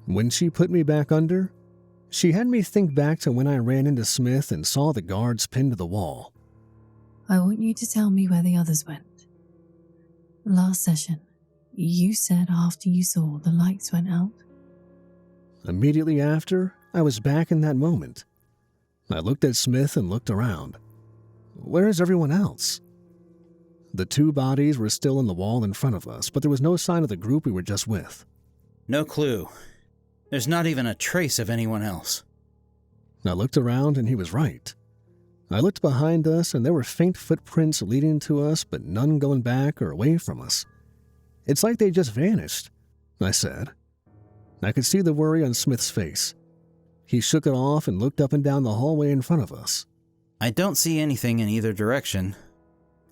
When she put me back under, she had me think back to when I ran into Smith and saw the guards pinned to the wall. I want you to tell me where the others went. Last session, you said after you saw the lights went out. Immediately after, I was back in that moment. I looked at Smith and looked around. Where is everyone else? The two bodies were still in the wall in front of us, but there was no sign of the group we were just with. No clue. There's not even a trace of anyone else. I looked around and he was right. I looked behind us and there were faint footprints leading to us, but none going back or away from us. It's like they just vanished, I said. I could see the worry on Smith's face. He shook it off and looked up and down the hallway in front of us. I don't see anything in either direction.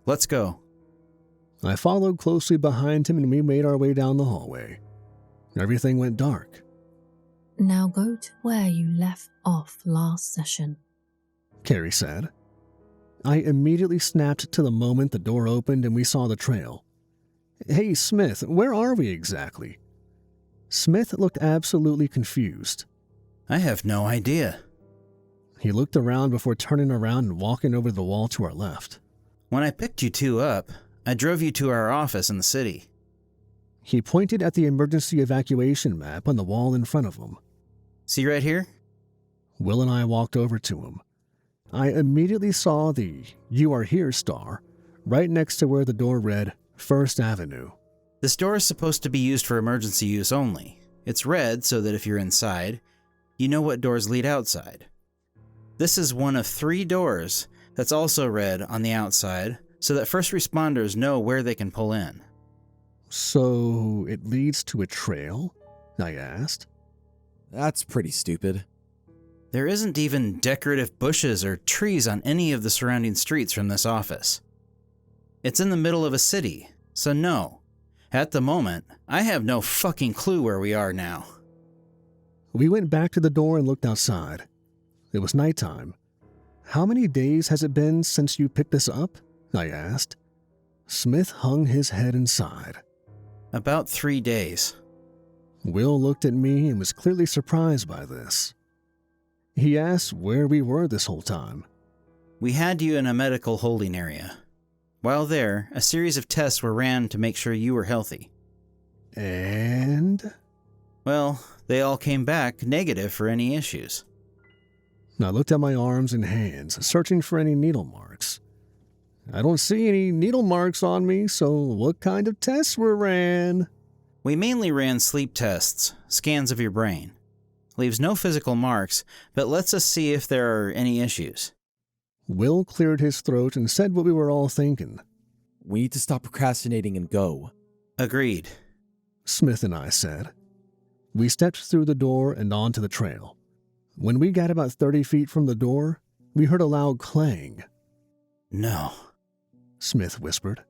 Let's go. I followed closely behind him and we made our way down the hallway. Everything went dark. Now go to where you left off last session, Carrie said. I immediately snapped to the moment the door opened and we saw the trail. Hey, Smith, where are we exactly? Smith looked absolutely confused. I have no idea. He looked around before turning around and walking over the wall to our left. When I picked you two up, I drove you to our office in the city. He pointed at the emergency evacuation map on the wall in front of him. See right here? Will and I walked over to him. I immediately saw the "You Are Here" star right next to where the door read First Avenue. This door is supposed to be used for emergency use only. It's red so that if you're inside, you know what doors lead outside. This is one of 3 doors that's also red on the outside so that first responders know where they can pull in. So it leads to a trail? I asked. That's pretty stupid. There isn't even decorative bushes or trees on any of the surrounding streets from this office. It's in the middle of a city, so no. At the moment, I have no fucking clue where we are now. We went back to the door and looked outside. It was nighttime. How many days has it been since you picked us up? I asked. Smith hung his head and sighed. About 3 days. Will looked at me and was clearly surprised by this. He asked where we were this whole time. We had you in a medical holding area. While there, a series of tests were ran to make sure you were healthy. And? Well, they all came back negative for any issues. I looked at my arms and hands, searching for any needle marks. I don't see any needle marks on me, so what kind of tests were ran? We mainly ran sleep tests, scans of your brain. Leaves no physical marks, but lets us see if there are any issues. Will cleared his throat and said what we were all thinking. We need to stop procrastinating and go. Agreed. Smith and I said. We stepped through the door and onto the trail. When we got about 30 feet from the door, we heard a loud clang. No, Smith whispered.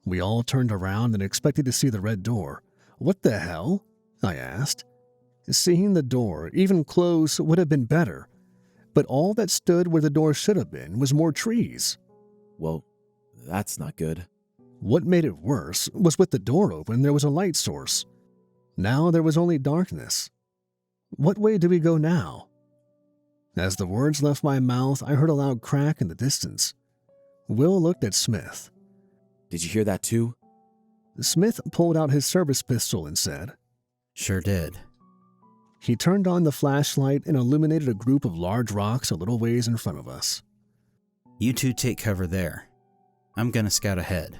We all turned around and expected to see the red door. What the hell? I asked. Seeing the door, even close, would have been better, but all that stood where the door should have been was more trees. Well, that's not good. What made it worse was with the door open, there was a light source. Now there was only darkness. What way do we go now? As the words left my mouth, I heard a loud crack in the distance. Will looked at Smith. Did you hear that too? Smith pulled out his service pistol and said, Sure did. He turned on the flashlight and illuminated a group of large rocks a little ways in front of us. You two take cover there. I'm gonna scout ahead.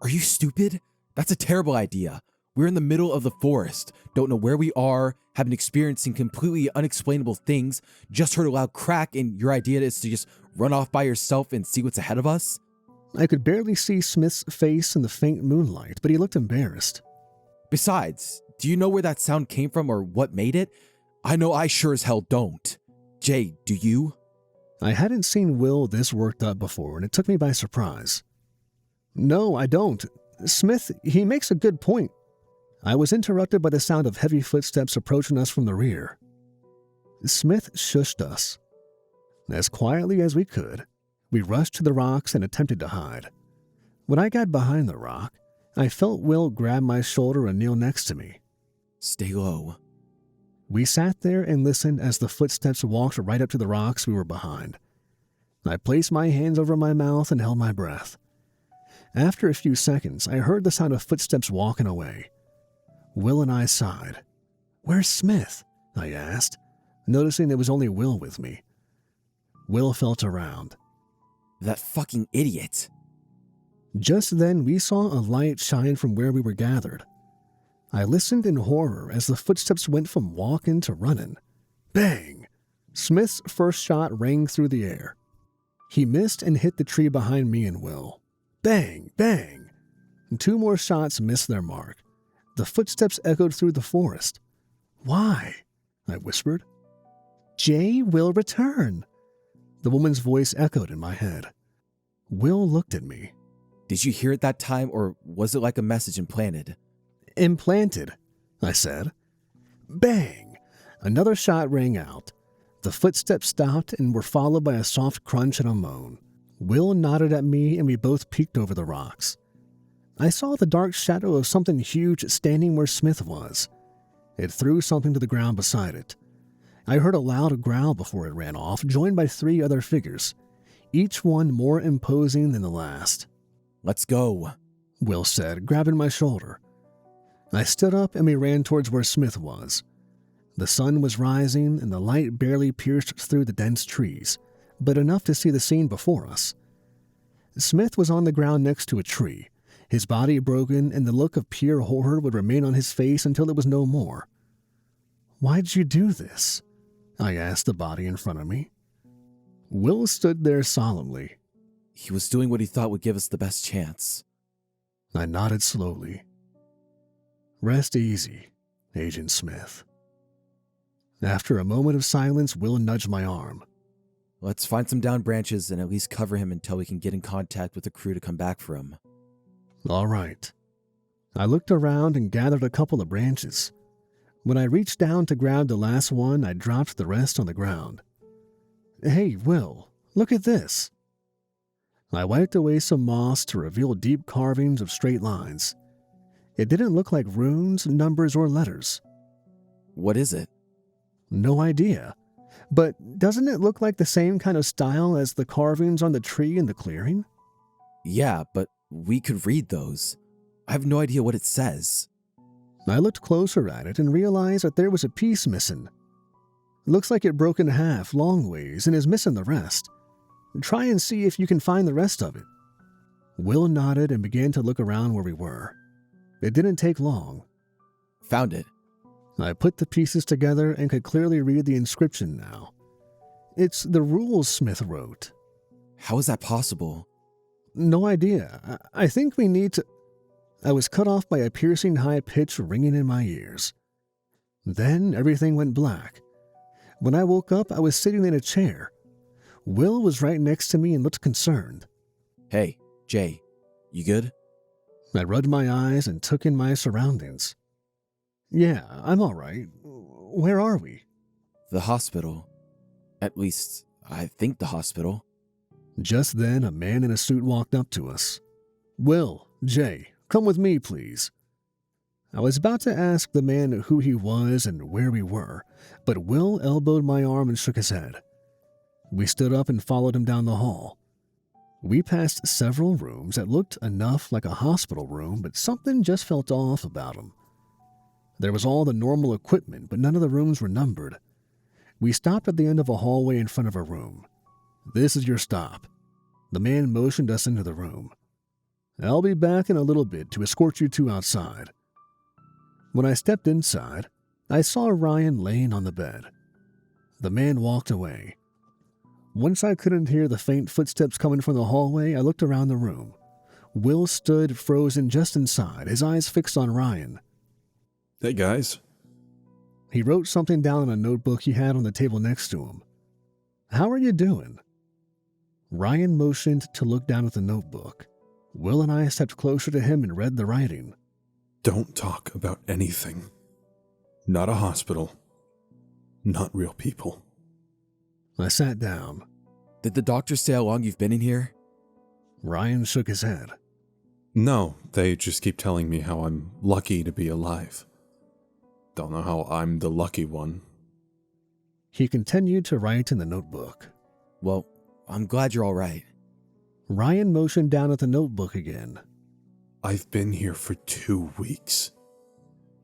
Are you stupid? That's a terrible idea. We're in the middle of the forest, don't know where we are, have been experiencing completely unexplainable things, just heard a loud crack, and your idea is to just run off by yourself and see what's ahead of us? I could barely see Smith's face in the faint moonlight, but he looked embarrassed. Besides, do you know where that sound came from or what made it? I know I sure as hell don't. Jay, do you? I hadn't seen Will this worked up before, and it took me by surprise. No, I don't. Smith, he makes a good point. I was interrupted by the sound of heavy footsteps approaching us from the rear. Smith shushed us. As quietly as we could, we rushed to the rocks and attempted to hide. When I got behind the rock, I felt Will grab my shoulder and kneel next to me. Stay low. We sat there and listened as the footsteps walked right up to the rocks we were behind. I placed my hands over my mouth and held my breath. After a few seconds, I heard the sound of footsteps walking away. Will and I sighed. "Where's Smith?" I asked, noticing it was only Will with me. Will felt around. That fucking idiot. Just then, we saw a light shine from where we were gathered. I listened in horror as the footsteps went from walking to running. Bang! Smith's first shot rang through the air. He missed and hit the tree behind me and Will. Bang! Bang! And 2 more shots missed their mark. The footsteps echoed through the forest. "Why?" I whispered. "Jay will return." The woman's voice echoed in my head. Will looked at me. Did you hear it that time, or was it like a message implanted? "Implanted," I said. Bang! Another shot rang out. The footsteps stopped and were followed by a soft crunch and a moan. Will nodded at me and we both peeked over the rocks. I saw the dark shadow of something huge standing where Smith was. It threw something to the ground beside it. I heard a loud growl before it ran off, joined by 3 other figures, each one more imposing than the last. "Let's go," Will said, grabbing my shoulder. I stood up and we ran towards where Smith was. The sun was rising and the light barely pierced through the dense trees, but enough to see the scene before us. Smith was on the ground next to a tree, his body broken, and the look of pure horror would remain on his face until it was no more. "Why'd you do this?" I asked the body in front of me. Will stood there solemnly. "He was doing what he thought would give us the best chance." I nodded slowly. "Rest easy, Agent Smith." After a moment of silence, Will nudged my arm. "Let's find some down branches and at least cover him until we can get in contact with the crew to come back for him." "All right." I looked around and gathered a couple of branches. When I reached down to grab the last one, I dropped the rest on the ground. "Hey, Will, look at this." I wiped away some moss to reveal deep carvings of straight lines. It didn't look like runes, numbers, or letters. "What is it?" No idea. But doesn't it look like the same kind of style as the carvings on the tree in the clearing? "Yeah, but we could read those. I have no idea what it says." I looked closer at it and realized that there was a piece missing. It looks like it broke in half long ways and is missing the rest. Try and see if you can find the rest of it. Will nodded and began to look around where we were. It didn't take long. "Found it." I put the pieces together and could clearly read the inscription now. It's the rules Smith wrote. "How is that possible?" "No idea. I think we need to..." I was cut off by a piercing high pitch ringing in my ears. Then everything went black. When I woke up, I was sitting in a chair. Will was right next to me and looked concerned. "Hey, Jay, you good?" I rubbed my eyes and took in my surroundings. "Yeah, I'm all right. Where are we?" "The hospital. At least, I think the hospital." Just then, a man in a suit walked up to us. "Will, Jay, come with me, please." I was about to ask the man who he was and where we were, but Will elbowed my arm and shook his head. We stood up and followed him down the hall. We passed several rooms that looked enough like a hospital room, but something just felt off about them. There was all the normal equipment, but none of the rooms were numbered. We stopped at the end of a hallway in front of a room. "This is your stop." The man motioned us into the room. "I'll be back in a little bit to escort you 2 outside." When I stepped inside, I saw Ryan laying on the bed. The man walked away. Once I couldn't hear the faint footsteps coming from the hallway, I looked around the room. Will stood frozen just inside, his eyes fixed on Ryan. "Hey, guys." He wrote something down in a notebook he had on the table next to him. "How are you doing?" Ryan motioned to look down at the notebook. Will and I stepped closer to him and read the writing. "Don't talk about anything. Not a hospital. Not real people." I sat down. "Did the doctor say how long you've been in here?" Ryan shook his head. "No, they just keep telling me how I'm lucky to be alive. Don't know how I'm the lucky one. He continued to write in the notebook. Well, I'm glad you're all right. Ryan motioned down at the notebook again. I've been here for 2 weeks.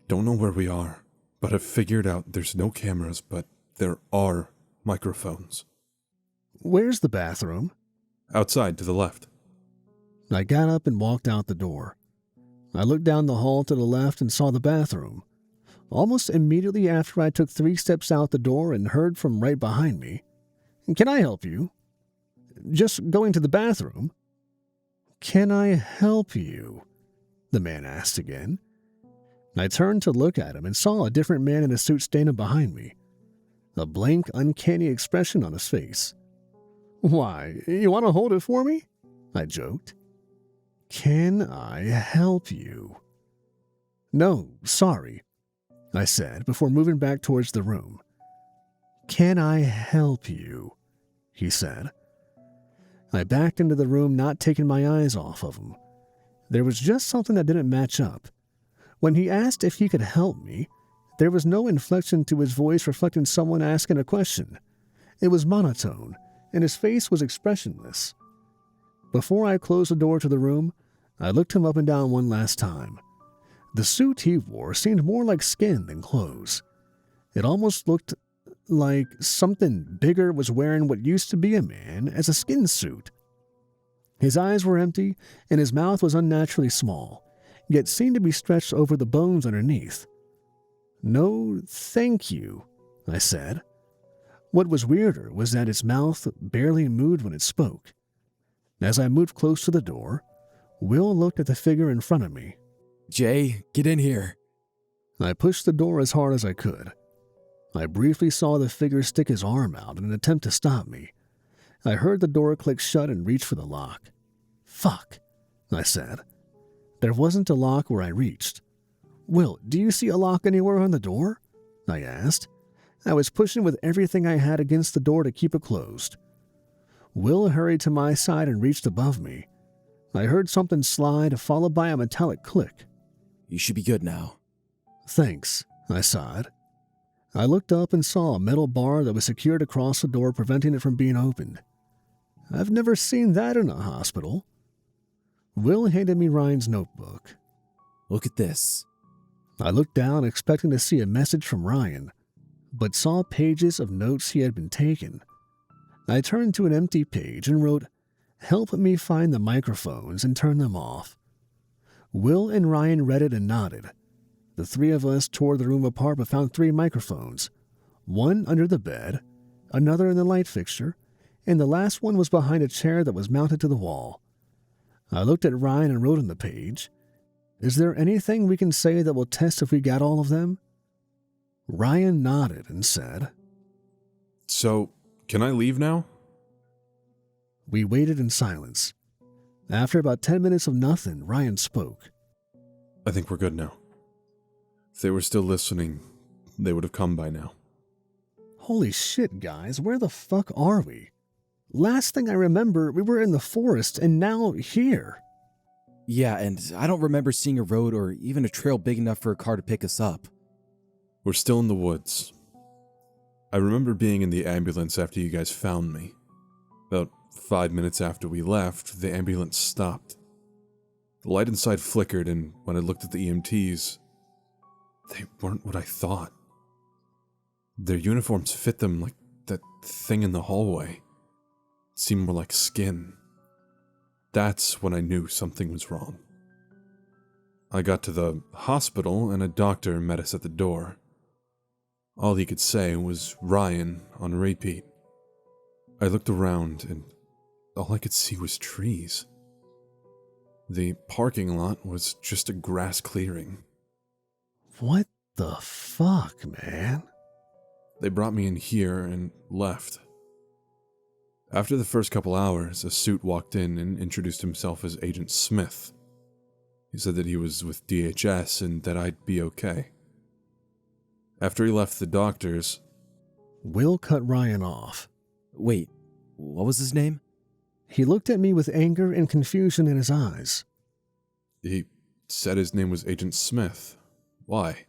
Don't know where we are, but I've figured out there's no cameras, but there are microphones. Where's the bathroom? Outside to the left. I got up and walked out the door. I looked down the hall to the left and saw the bathroom. Almost immediately after I took 3 steps out the door and heard from right behind me, "Can I help you?" "Just going to the bathroom." "Can I help you?" the man asked again. I turned to look at him and saw a different man in a suit standing behind me, a blank, uncanny expression on his face. "Why, you want to hold it for me?" I joked. "Can I help you?" "No, sorry," I said before moving back towards the room. "Can I help you?" he said. I backed into the room, not taking my eyes off of him. There was just something that didn't match up. When he asked if he could help me, there was no inflection to his voice reflecting someone asking a question. It was monotone, and his face was expressionless. Before I closed the door to the room, I looked him up and down one last time. The suit he wore seemed more like skin than clothes. It almost looked like something bigger was wearing what used to be a man as a skin suit. His eyes were empty, and his mouth was unnaturally small, yet seemed to be stretched over the bones underneath. "No, thank you," I said. What was weirder was that its mouth barely moved when it spoke. As I moved close to the door, Will looked at the figure in front of me. Jay, get in here. I pushed the door as hard as I could. I briefly saw the figure stick his arm out in an attempt to stop me. I heard the door click shut and reached for the lock. "Fuck," I said. There wasn't a lock where I reached. "Will, do you see a lock anywhere on the door?" I asked. I was pushing with everything I had against the door to keep it closed. Will hurried to my side and reached above me. I heard something slide, followed by a metallic click. You should be good now. "Thanks," I sighed. I looked up and saw a metal bar that was secured across the door, preventing it from being opened. I've never seen that in a hospital. Will handed me Ryan's notebook. Look at this. I looked down, expecting to see a message from Ryan, but saw pages of notes he had been taking. I turned to an empty page and wrote, "Help me find the microphones and turn them off." Will and Ryan read it and nodded. The three of us tore the room apart but found 3 microphones, one under the bed, another in the light fixture, and the last one was behind a chair that was mounted to the wall. I looked at Ryan and wrote on the page, "Is there anything we can say that will test if we got all of them?" Ryan nodded and said, "So, can I leave now?" We waited in silence. After about 10 minutes of nothing, Ryan spoke. "I think we're good now. If they were still listening, they would have come by now." Holy shit, guys, where the fuck are we? Last thing I remember, we were in the forest, and now here. Yeah, and I don't remember seeing a road or even a trail big enough for a car to pick us up. We're still in the woods. I remember being in the ambulance after you guys found me. About 5 minutes after we left, the ambulance stopped. The light inside flickered, and when I looked at the EMTs, they weren't what I thought. Their uniforms fit them like that thing in the hallway. It seemed more like skin. That's when I knew something was wrong. I got to the hospital, and a doctor met us at the door. All he could say was Ryan on repeat. I looked around, and all I could see was trees. The parking lot was just a grass clearing. What the fuck, man? They brought me in here and left. After the first couple hours, a suit walked in and introduced himself as Agent Smith. He said that he was with DHS and that I'd be okay. After he left the doctors... Will cut Ryan off. Wait, what was his name? He looked at me with anger and confusion in his eyes. He said his name was Agent Smith. Why?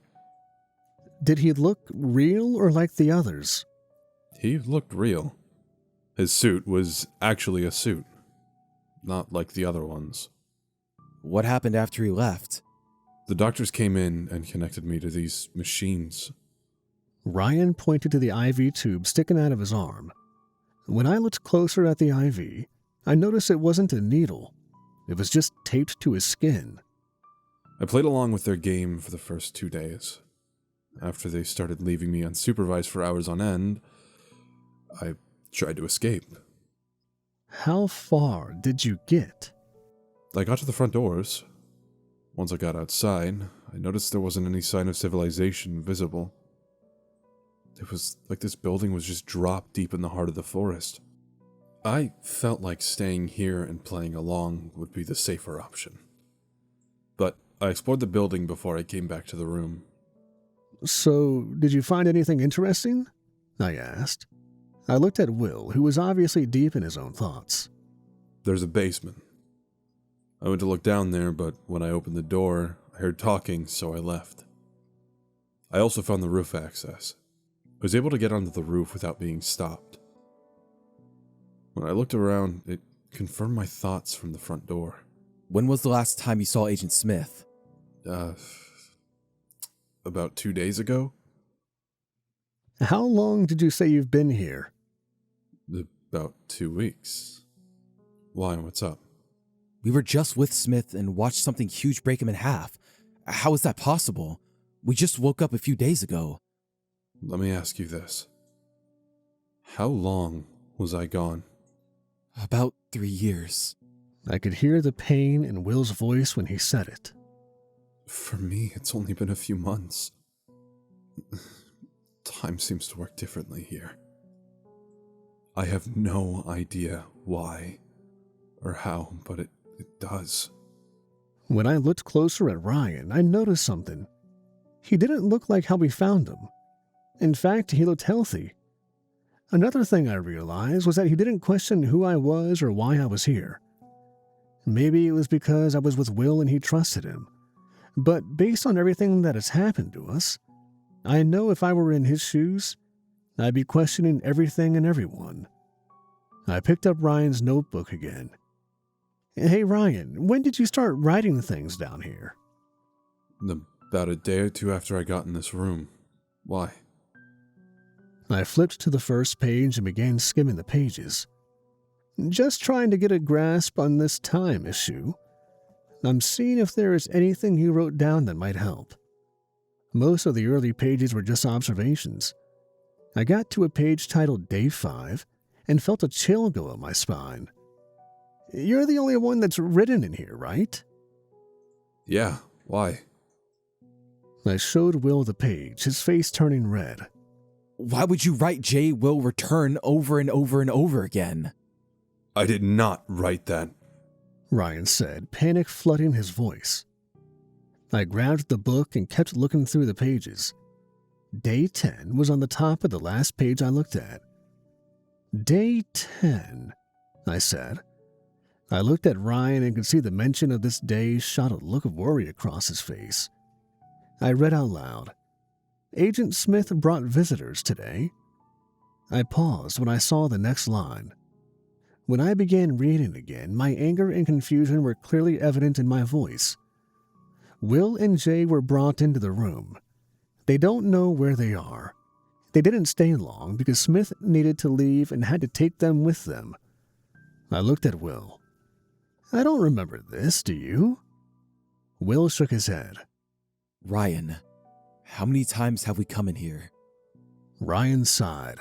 Did he look real or like the others? He looked real. His suit was actually a suit, not like the other ones. What happened after he left? The doctors came in and connected me to these machines. Ryan pointed to the IV tube sticking out of his arm. When I looked closer at the IV, I noticed it wasn't a needle. It was just taped to his skin. I played along with their game for the first 2 days. After they started leaving me unsupervised for hours on end, I tried to escape. How far did you get? I got to the front doors. Once I got outside, I noticed there wasn't any sign of civilization visible. It was like this building was just dropped deep in the heart of the forest. I felt like staying here and playing along would be the safer option. But I explored the building before I came back to the room. So, did you find anything interesting? I asked. I looked at Will, who was obviously deep in his own thoughts. There's a basement. I went to look down there, but when I opened the door, I heard talking, so I left. I also found the roof access. I was able to get onto the roof without being stopped. When I looked around, it confirmed my thoughts from the front door. When was the last time you saw Agent Smith? About 2 days ago? How long did you say you've been here? About 2 weeks. Why, what's up? We were just with Smith and watched something huge break him in half. How is that possible? We just woke up a few days ago. Let me ask you this. How long was I gone? About 3 years. I could hear the pain in Will's voice when he said it. For me, it's only been a few months. Time seems to work differently here. I have no idea why or how, but it does. When I looked closer at Ryan, I noticed something. He didn't look like how we found him. In fact, he looked healthy. Another thing I realized was that he didn't question who I was or why I was here. Maybe it was because I was with Will and he trusted him. But based on everything that has happened to us, I know if I were in his shoes, I'd be questioning everything and everyone. I picked up Ryan's notebook again. Hey Ryan, when did you start writing things down here? About a day or two after I got in this room. Why? I flipped to the first page and began skimming the pages. Just trying to get a grasp on this time issue. I'm seeing if there is anything you wrote down that might help. Most of the early pages were just observations. I got to a page titled Day 5 and felt a chill go up my spine. You're the only one that's written in here, right? Yeah, why? I showed Will the page, his face turning red. Why would you write Jay will return over and over and over again? I did not write that. Ryan said, panic flooding his voice. I grabbed the book and kept looking through the pages. Day 10 was on the top of the last page I looked at. Day 10, I said. I looked at Ryan and could see the mention of this day shot a look of worry across his face. I read out loud. Agent Smith brought visitors today. I paused when I saw the next line. When I began reading again, my anger and confusion were clearly evident in my voice. Will and Jay were brought into the room. They don't know where they are. They didn't stay long because Smith needed to leave and had to take them with them. I looked at Will. I don't remember this, do you? Will shook his head. Ryan, how many times have we come in here? Ryan sighed.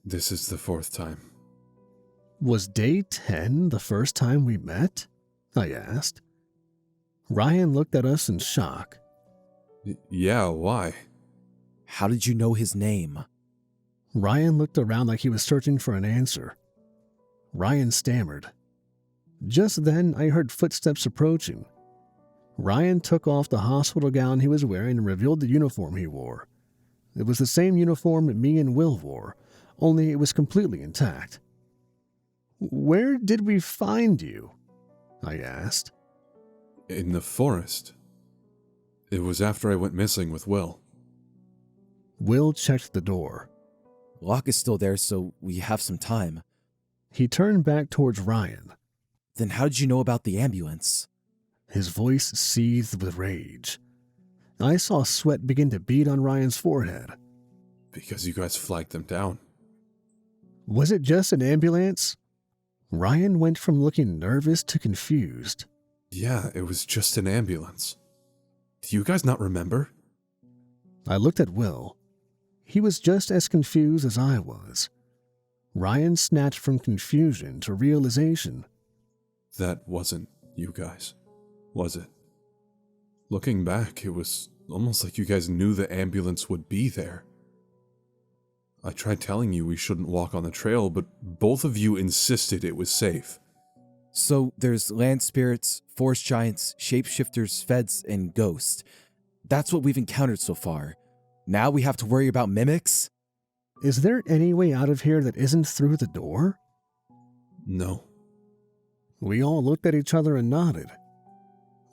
This is the 4th time. Was day 10 the first time we met? I asked. Ryan looked at us in shock. Yeah, why? How did you know his name? Ryan looked around like he was searching for an answer. Ryan stammered. Just then, I heard footsteps approaching. Ryan took off the hospital gown he was wearing and revealed the uniform he wore. It was the same uniform me and Will wore, only it was completely intact. Where did we find you? I asked. In the forest. It was after I went missing with Will. Will checked the door. Lock is still there, so we have some time. He turned back towards Ryan. Then how did you know about the ambulance? His voice seethed with rage. I saw sweat begin to bead on Ryan's forehead. Because you guys flagged them down. Was it just an ambulance? Ryan went from looking nervous to confused. Yeah, it was just an ambulance. Do you guys not remember? I looked at Will. He was just as confused as I was. Ryan snatched from confusion to realization. That wasn't you guys, was it? Looking back, it was almost like you guys knew the ambulance would be there. I tried telling you we shouldn't walk on the trail, but both of you insisted it was safe. So there's land spirits, forest giants, shapeshifters, feds, and ghosts. That's what we've encountered so far. Now we have to worry about mimics? Is there any way out of here that isn't through the door? No. We all looked at each other and nodded.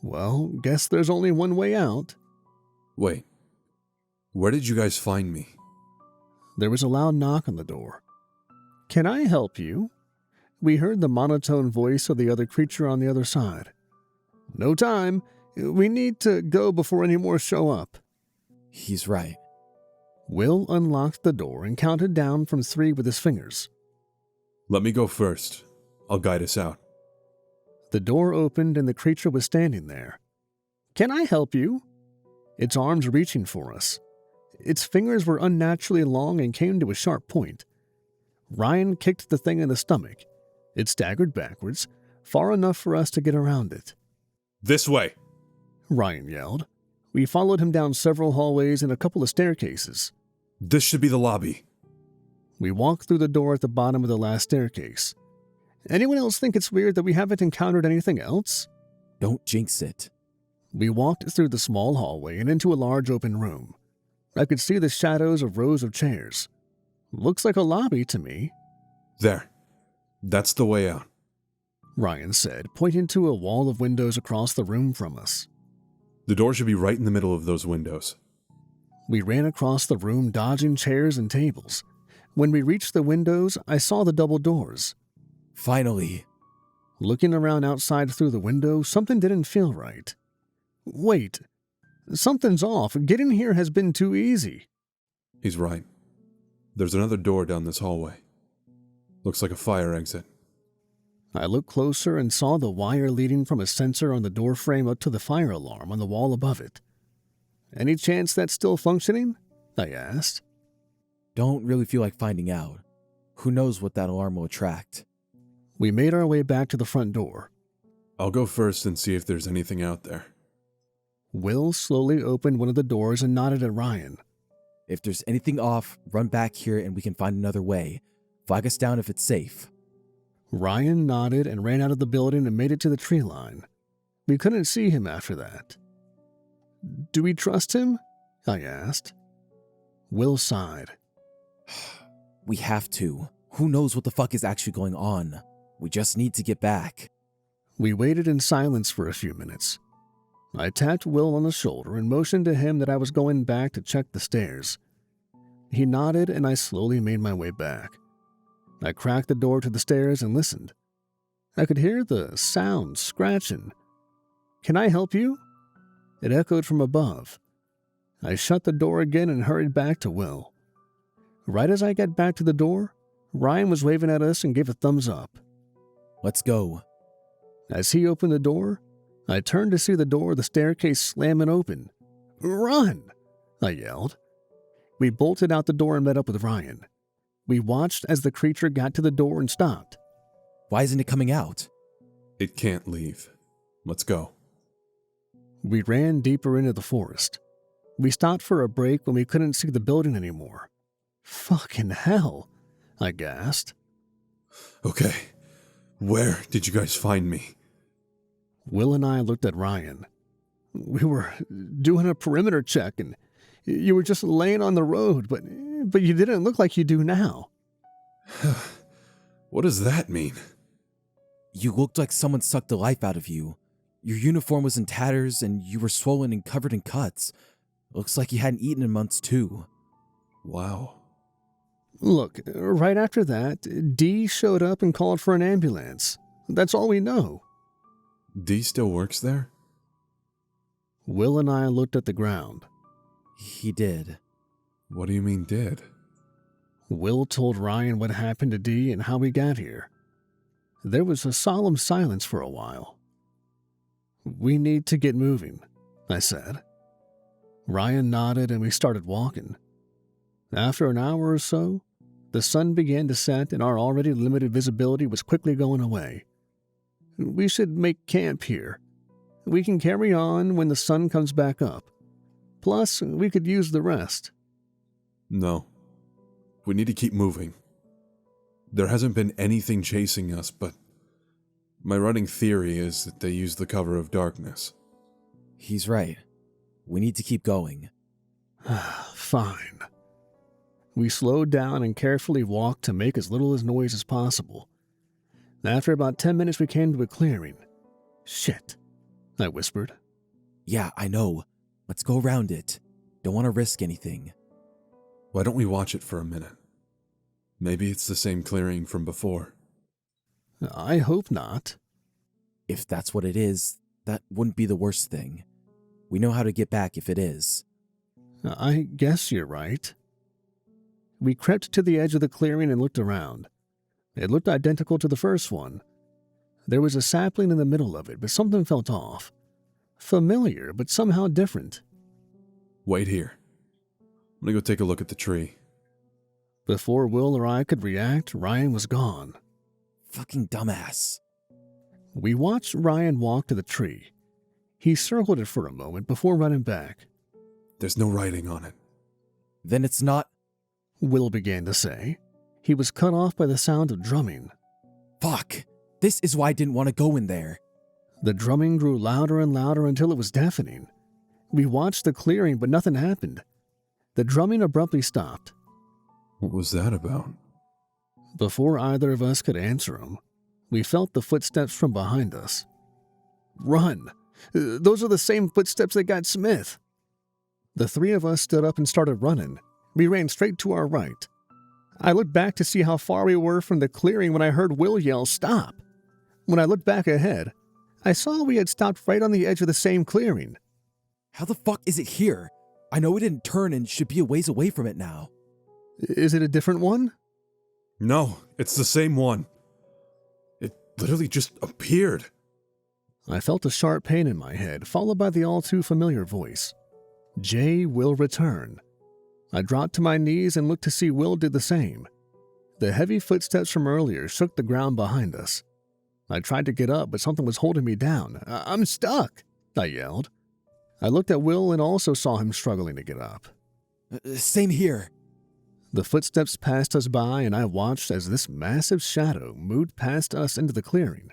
Well, guess there's only one way out. Wait. Where did you guys find me? There was a loud knock on the door. Can I help you? We heard the monotone voice of the other creature on the other side. No time. We need to go before any more show up. He's right. Will unlocked the door and counted down from 3 with his fingers. Let me go first. I'll guide us out. The door opened and the creature was standing there. Can I help you? Its arms reaching for us. Its fingers were unnaturally long and came to a sharp point. Ryan kicked the thing in the stomach. It staggered backwards, far enough for us to get around it. This way! Ryan yelled. We followed him down several hallways and a couple of staircases. This should be the lobby. We walked through the door at the bottom of the last staircase. Anyone else think it's weird that we haven't encountered anything else? Don't jinx it. We walked through the small hallway and into a large open room. I could see the shadows of rows of chairs. Looks like a lobby to me. There. That's the way out. Ryan said, pointing to a wall of windows across the room from us. The door should be right in the middle of those windows. We ran across the room, dodging chairs and tables. When we reached the windows, I saw the double doors. Finally. Looking around outside through the window, something didn't feel right. Wait. Something's off. Getting here has been too easy. He's right. There's another door down this hallway. Looks like a fire exit. I looked closer and saw the wire leading from a sensor on the door frame up to the fire alarm on the wall above it. Any chance that's still functioning? I asked. Don't really feel like finding out. Who knows what that alarm will attract? We made our way back to the front door. I'll go first and see if there's anything out there. Will slowly opened one of the doors and nodded at Ryan. If there's anything off, run back here and we can find another way. Flag us down if it's safe. Ryan nodded and ran out of the building and made it to the tree line. We couldn't see him after that. Do we trust him? I asked. Will sighed. We have to. Who knows what the fuck is actually going on? We just need to get back. We waited in silence for a few minutes. I tapped Will on the shoulder and motioned to him that I was going back to check the stairs. He nodded and I slowly made my way back. I cracked the door to the stairs and listened. I could hear the sound scratching. Can I help you? It echoed from above. I shut the door again and hurried back to Will. Right as I got back to the door, Ryan was waving at us and gave a thumbs up. Let's go. As he opened the door, I turned to see the door of the staircase slamming open. Run! I yelled. We bolted out the door and met up with Ryan. We watched as the creature got to the door and stopped. Why isn't it coming out? It can't leave. Let's go. We ran deeper into the forest. We stopped for a break when we couldn't see the building anymore. Fucking hell, I gasped. Okay. Where did you guys find me? Will and I looked at Ryan. We were doing a perimeter check and you were just laying on the road, but you didn't look like you do now. What does that mean? You looked like someone sucked the life out of you. Your uniform was in tatters and you were swollen and covered in cuts. Looks like you hadn't eaten in months too. Wow. Look, right after that, Dee showed up and called for an ambulance. That's all we know. Dee still works there? Will and I looked at the ground. He did. What do you mean did? Will told Ryan what happened to Dee and how we got here. There was a solemn silence for a while. We need to get moving, I said. Ryan nodded and we started walking. After an hour or so, the sun began to set and our already limited visibility was quickly going away. We should make camp here. We can carry on when the sun comes back up. Plus, we could use the rest. No. We need to keep moving. There hasn't been anything chasing us, but my running theory is that they use the cover of darkness. He's right. We need to keep going. Fine. We slowed down and carefully walked to make as little noise as possible. After about 10 minutes, we came to a clearing. Shit, I whispered. Yeah, I know. Let's go around it. Don't want to risk anything. Why don't we watch it for a minute? Maybe it's the same clearing from before. I hope not. If that's what it is, that wouldn't be the worst thing. We know how to get back if it is. I guess you're right. We crept to the edge of the clearing and looked around. It looked identical to the first one. There was a sapling in the middle of it, but something felt off. Familiar, but somehow different. Wait here. I'm gonna go take a look at the tree. Before Will or I could react, Ryan was gone. Fucking dumbass. We watched Ryan walk to the tree. He circled it for a moment before running back. There's no writing on it. Then it's not... Will began to say. He was cut off by the sound of drumming. Fuck. This is why I didn't want to go in there. The drumming grew louder and louder until it was deafening. We watched the clearing, but nothing happened. The drumming abruptly stopped. What was that about? Before either of us could answer him, we felt the footsteps from behind us. Run! Those are the same footsteps that got Smith. The three of us stood up and started running. We ran straight to our right. I looked back to see how far we were from the clearing when I heard Will yell, "Stop!" When I looked back ahead, I saw we had stopped right on the edge of the same clearing. How the fuck is it here? I know we didn't turn and should be a ways away from it now. Is it a different one? No, it's the same one. It literally just appeared. I felt a sharp pain in my head, followed by the all-too-familiar voice. Jay will return. I dropped to my knees and looked to see Will do the same. The heavy footsteps from earlier shook the ground behind us. I tried to get up, but something was holding me down. I'm stuck, I yelled. I looked at Will and also saw him struggling to get up. Same here. The footsteps passed us by, and I watched as this massive shadow moved past us into the clearing.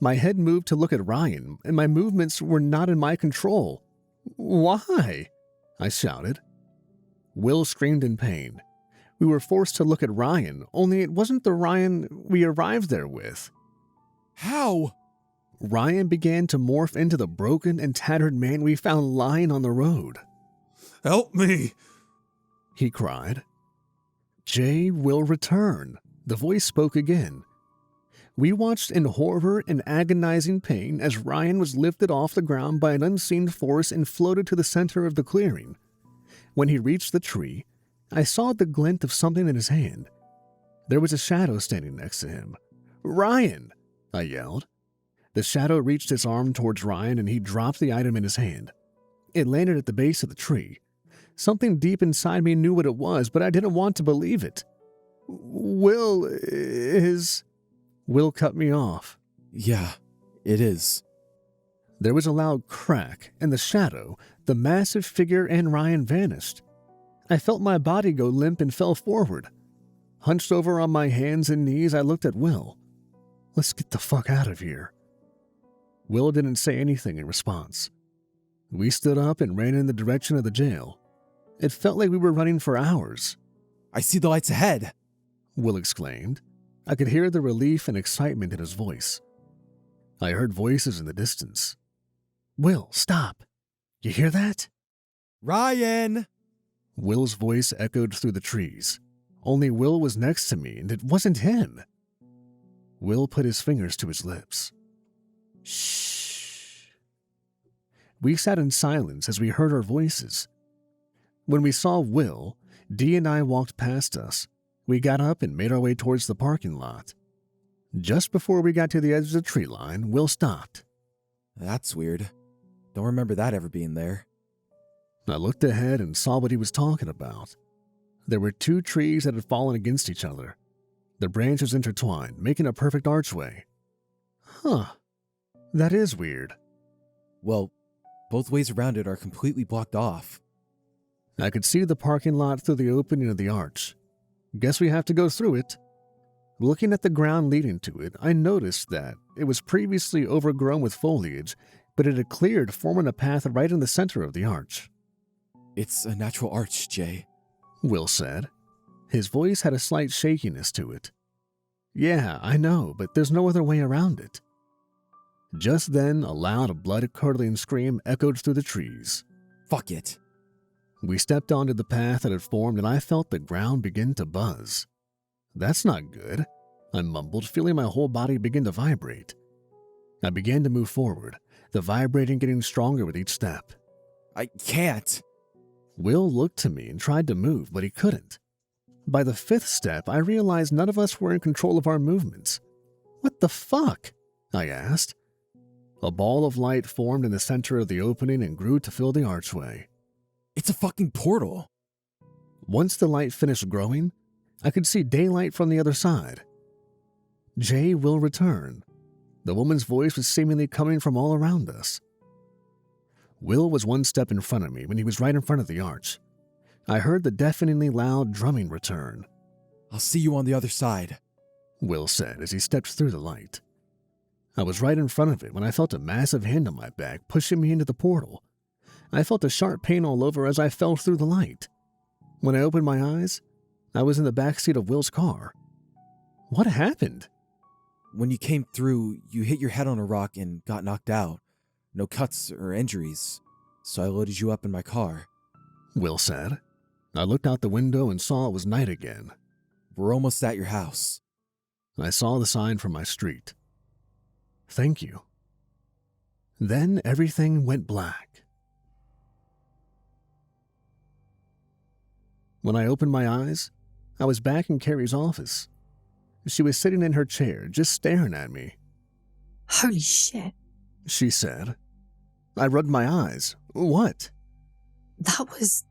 My head moved to look at Ryan, and my movements were not in my control. Why? I shouted. Will screamed in pain. We were forced to look at Ryan, only it wasn't the Ryan we arrived there with. How? Ryan began to morph into the broken and tattered man we found lying on the road. Help me! He cried. Jay will return. The voice spoke again. We watched in horror and agonizing pain as Ryan was lifted off the ground by an unseen force and floated to the center of the clearing. When he reached the tree, I saw the glint of something in his hand. There was a shadow standing next to him. "Ryan!" I yelled. The shadow reached its arm towards Ryan and he dropped the item in his hand. It landed at the base of the tree. Something deep inside me knew what it was, but I didn't want to believe it. Will cut me off. Yeah, it is. There was a loud crack, and the shadow, the massive figure, and Ryan vanished. I felt my body go limp and fell forward. Hunched over on my hands and knees, I looked at Will. Let's get the fuck out of here. Will didn't say anything in response. We stood up and ran in the direction of the jail. It felt like we were running for hours. I see the lights ahead, Will exclaimed. I could hear the relief and excitement in his voice. I heard voices in the distance. Will, stop. You hear that? Ryan! Will's voice echoed through the trees. Only Will was next to me, and it wasn't him. Will put his fingers to his lips. Shh. We sat in silence as we heard our voices. When we saw Will, Dee and I walked past us. We got up and made our way towards the parking lot. Just before we got to the edge of the tree line, Will stopped. That's weird. Don't remember that ever being there. I looked ahead and saw what he was talking about. There were two trees that had fallen against each other. Their branches intertwined, making a perfect archway. Huh. That is weird. Well, both ways around it are completely blocked off. I could see the parking lot through the opening of the arch. Guess we have to go through it. Looking at the ground leading to it, I noticed that it was previously overgrown with foliage, but it had cleared, forming a path right in the center of the arch. It's a natural arch, Jay. Will said. His voice had a slight shakiness to it. Yeah, I know, but there's no other way around it. Just then, a loud, blood-curdling scream echoed through the trees. Fuck it. We stepped onto the path that had formed, and I felt the ground begin to buzz. That's not good, I mumbled, feeling my whole body begin to vibrate. I began to move forward, the vibrating getting stronger with each step. I can't. Will looked to me and tried to move, but he couldn't. By the fifth step, I realized none of us were in control of our movements. What the fuck? I asked. A ball of light formed in the center of the opening and grew to fill the archway. It's a fucking portal. Once the light finished growing, I could see daylight from the other side. Jay will return. The woman's voice was seemingly coming from all around us. Will was one step in front of me when he was right in front of the arch. I heard the deafeningly loud drumming return. I'll see you on the other side, Will said as he stepped through the light. I was right in front of it when I felt a massive hand on my back pushing me into the portal. I felt a sharp pain all over as I fell through the light. When I opened my eyes, I was in the backseat of Will's car. What happened? When you came through, you hit your head on a rock and got knocked out. No cuts or injuries, so I loaded you up in my car. Will said. I looked out the window and saw it was night again. We're almost at your house. I saw the sign from my street. Thank you. Then everything went black. When I opened my eyes, I was back in Carrie's office. She was sitting in her chair, just staring at me. Holy shit. She said. I rubbed my eyes. What? That was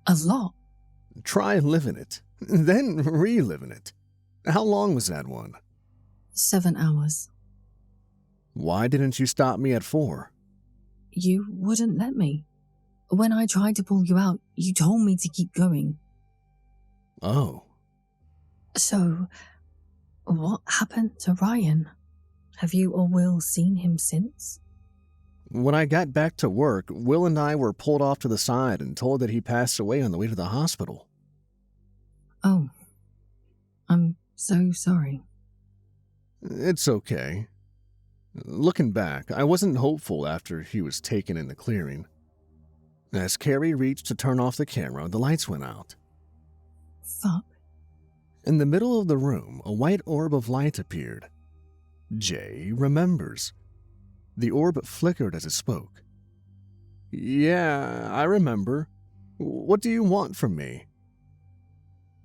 a lot. Try living it, then reliving it. How long was that one? 7 hours. Why didn't you stop me at 4? You wouldn't let me. When I tried to pull you out, you told me to keep going. Oh. So, what happened to Ryan? Have you or Will seen him since? When I got back to work, Will and I were pulled off to the side and told that he passed away on the way to the hospital. Oh. I'm so sorry. It's okay. Looking back, I wasn't hopeful after he was taken in the clearing. As Carrie reached to turn off the camera, the lights went out. Fuck. In the middle of the room, a white orb of light appeared. Jay remembers. The orb flickered as it spoke. Yeah, I remember. What do you want from me?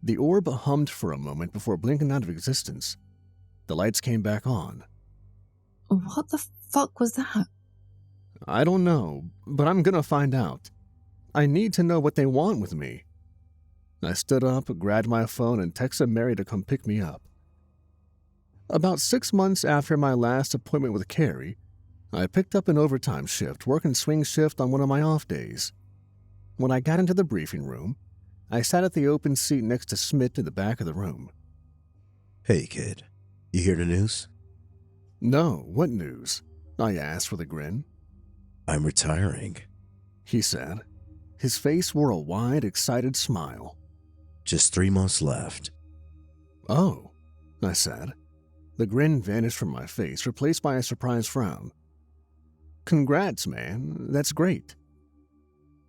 The orb hummed for a moment before blinking out of existence. The lights came back on. What the fuck was that? I don't know, but I'm gonna find out. I need to know what they want with me. I stood up, grabbed my phone, and texted Mary to come pick me up. About 6 months after my last appointment with Carrie, I picked up an overtime shift, working swing shift on one of my off days. When I got into the briefing room, I sat at the open seat next to Smith in the back of the room. Hey, kid. You hear the news? No, what news? I asked with a grin. I'm retiring. He said. His face wore a wide, excited smile. Just 3 months left. Oh, I said. The grin vanished from my face, replaced by a surprised frown. Congrats, man. That's great.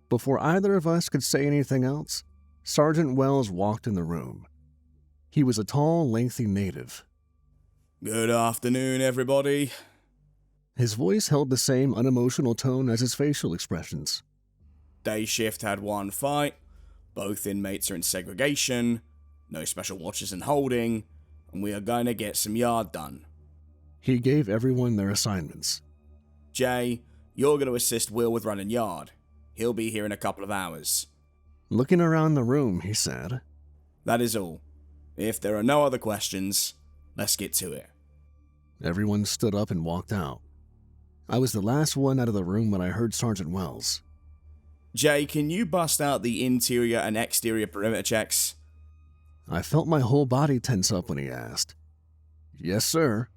Before either of us could say anything else, Sergeant Wells walked in the room. He was a tall, lengthy native. Good afternoon, everybody. His voice held the same unemotional tone as his facial expressions. Day shift had one fight. Both inmates are in segregation. No special watches in holding. And we are going to get some yard done. He gave everyone their assignments. Jay, you're going to assist Will with running yard. He'll be here in a couple of hours. Looking around the room, he said, That is all. If there are no other questions, let's get to it. Everyone stood up and walked out. I was the last one out of the room when I heard Sergeant Wells. Jay, can you bust out the interior and exterior perimeter checks? I felt my whole body tense up when he asked. Yes, sir,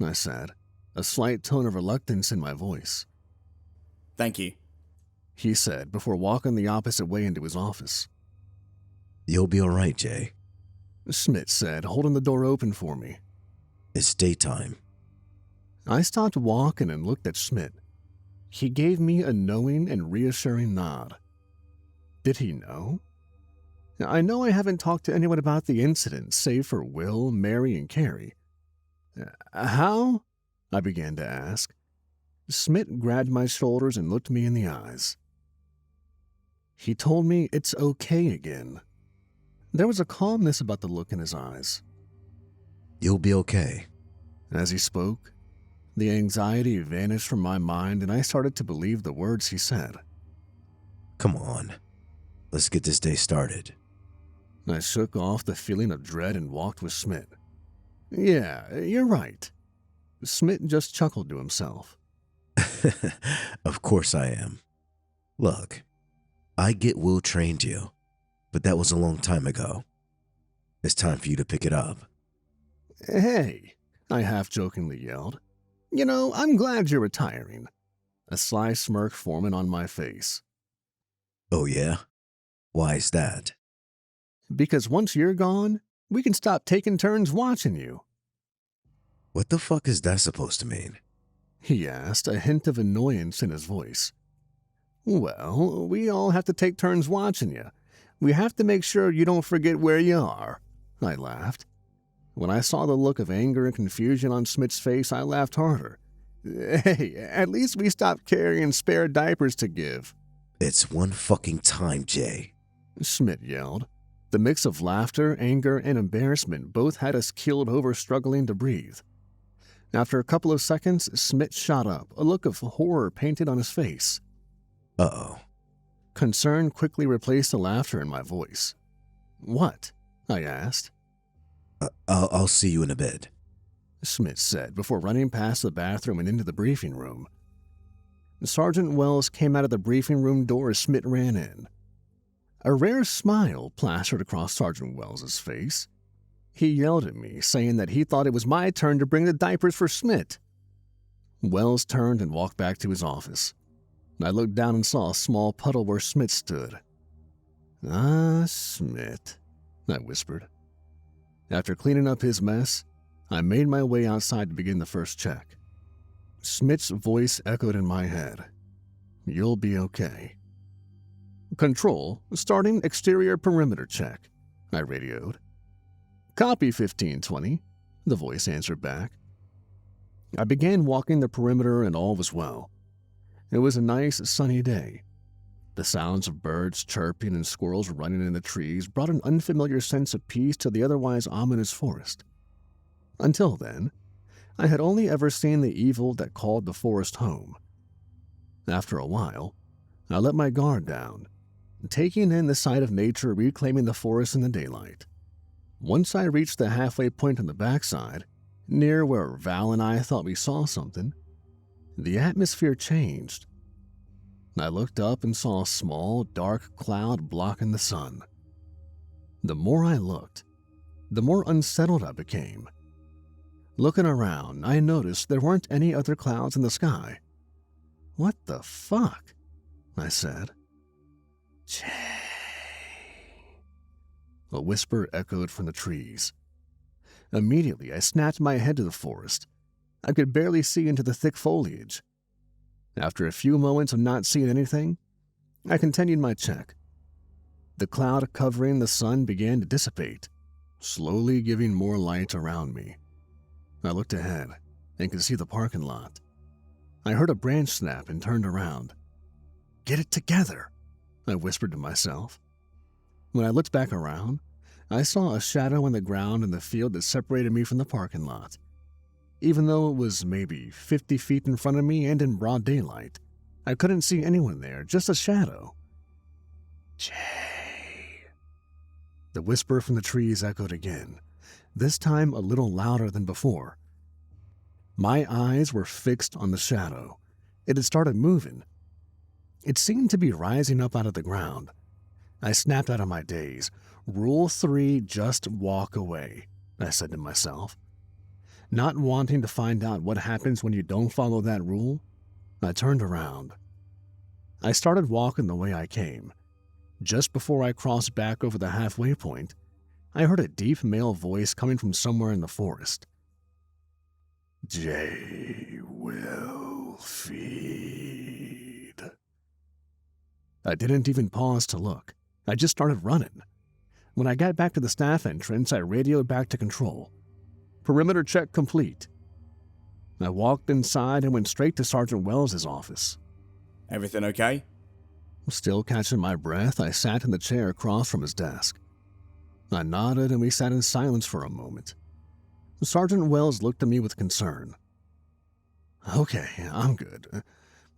I said, a slight tone of reluctance in my voice. Thank you. He said before walking the opposite way into his office. You'll be all right, Jay. Smith said, holding the door open for me. It's daytime. I stopped walking and looked at Smith. He gave me a knowing and reassuring nod. Did he know? I know I haven't talked to anyone about the incident, save for Will, Mary, and Carrie. How? I began to ask. Smith grabbed my shoulders and looked me in the eyes. He told me it's okay again. There was a calmness about the look in his eyes. You'll be okay. As he spoke, the anxiety vanished from my mind and I started to believe the words he said. Come on. Let's get this day started. I shook off the feeling of dread and walked with Smith. Yeah, you're right. Smith just chuckled to himself. Of course I am. Look, I get Will trained you, but that was a long time ago. It's time for you to pick it up. Hey, I half-jokingly yelled. You know, I'm glad you're retiring. A sly smirk forming on my face. Oh yeah? Why is that? Because once you're gone, we can stop taking turns watching you. What the fuck is that supposed to mean? He asked, a hint of annoyance in his voice. Well, we all have to take turns watching you. We have to make sure you don't forget where you are. I laughed. When I saw the look of anger and confusion on Smith's face, I laughed harder. Hey, at least we stopped carrying spare diapers to give. It's one fucking time, Jay. Smith yelled. The mix of laughter, anger, and embarrassment both had us keeled over, struggling to breathe. After a couple of seconds, Smith shot up, a look of horror painted on his face. Uh-oh. Concern quickly replaced the laughter in my voice. What? I asked. I'll see you in a bit, Smith said before running past the bathroom and into the briefing room. Sergeant Wells came out of the briefing room door as Smith ran in. A rare smile plastered across Sergeant Wells's face. He yelled at me, saying that he thought it was my turn to bring the diapers for Smith. Wells turned and walked back to his office. I looked down and saw a small puddle where Smith stood. Ah, Smith, I whispered. After cleaning up his mess, I made my way outside to begin the first check. Smith's voice echoed in my head. You'll be okay. Control, starting exterior perimeter check, I radioed. Copy 1520, the voice answered back. I began walking the perimeter and all was well. It was a nice, sunny day. The sounds of birds chirping and squirrels running in the trees brought an unfamiliar sense of peace to the otherwise ominous forest. Until then, I had only ever seen the evil that called the forest home. After a while, I let my guard down, taking in the sight of nature reclaiming the forest in the daylight. Once I reached the halfway point on the backside, near where Val and I thought we saw something, the atmosphere changed. I looked up and saw a small, dark cloud blocking the sun. The more I looked, the more unsettled I became. Looking around, I noticed there weren't any other clouds in the sky. What the fuck? I said. Jay. A whisper echoed from the trees. Immediately, I snapped my head to the forest. I could barely see into the thick foliage. After a few moments of not seeing anything, I continued my check. The cloud covering the sun began to dissipate, slowly giving more light around me. I looked ahead and could see the parking lot. I heard a branch snap and turned around. "Get it together," I whispered to myself. When I looked back around, I saw a shadow on the ground in the field that separated me from the parking lot. Even though it was maybe 50 feet in front of me and in broad daylight, I couldn't see anyone there, just a shadow. "Jay." The whisper from the trees echoed again, this time a little louder than before. My eyes were fixed on the shadow. It had started moving. It seemed to be rising up out of the ground. I snapped out of my daze. "Rule 3, just walk away," I said to myself. Not wanting to find out what happens when you don't follow that rule, I turned around. I started walking the way I came. Just before I crossed back over the halfway point, I heard a deep male voice coming from somewhere in the forest. "Jay will feed." I didn't even pause to look. I just started running. When I got back to the staff entrance, I radioed back to control. "Perimeter check complete." I walked inside and went straight to Sergeant Wells' office. Everything okay? Still catching my breath, I sat in the chair across from his desk. I nodded and we sat in silence for a moment. Sergeant Wells looked at me with concern. "Okay, I'm good.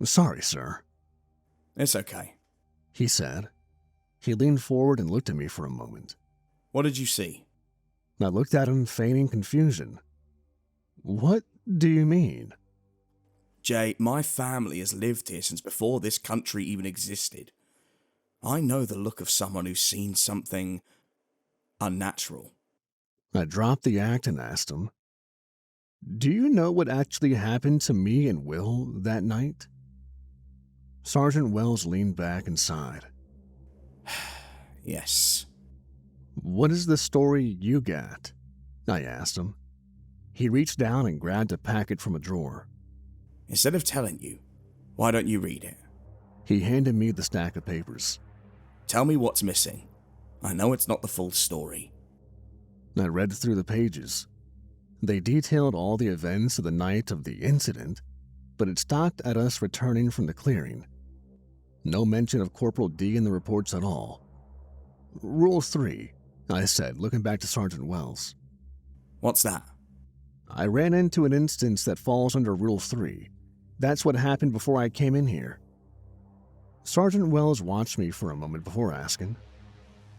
Sorry, sir," It's okay. he said. He leaned forward and looked at me for a moment. What did you see? I looked at him, feigning confusion. "What do you mean?" Jay, my family has lived here since before this country even existed. I know the look of someone who's seen something unnatural. I dropped the act and asked him, "Do you know what actually happened to me and Will that night?" Sergeant Wells leaned back and sighed. Yes. "What is the story you got?" I asked him. He reached down and grabbed a packet from a drawer. Instead of telling you, why don't you read it? He handed me the stack of papers. Tell me what's missing. I know it's not the full story. I read through the pages. They detailed all the events of the night of the incident, but it stopped at us returning from the clearing. No mention of Corporal D in the reports at all. "Rule 3, I said, looking back to Sergeant Wells. What's that? "I ran into an instance that falls under Rule 3. That's what happened before I came in here." Sergeant Wells watched me for a moment before asking,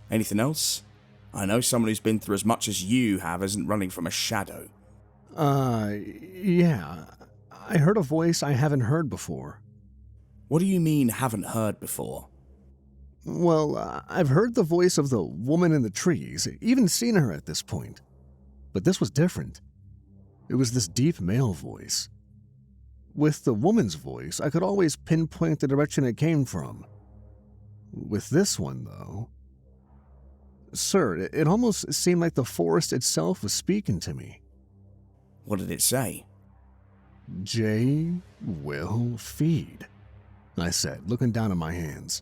Anything else? I know someone who's been through as much as you have isn't running from a shadow. Yeah. I heard a voice I haven't heard before." What do you mean haven't heard before? "Well, I've heard the voice of the woman in the trees, even seen her at this point. But this was different. It was this deep male voice. With the woman's voice, I could always pinpoint the direction it came from. With this one, though... Sir, it almost seemed like the forest itself was speaking to me." What did it say? "Jay will feed," I said, looking down at my hands.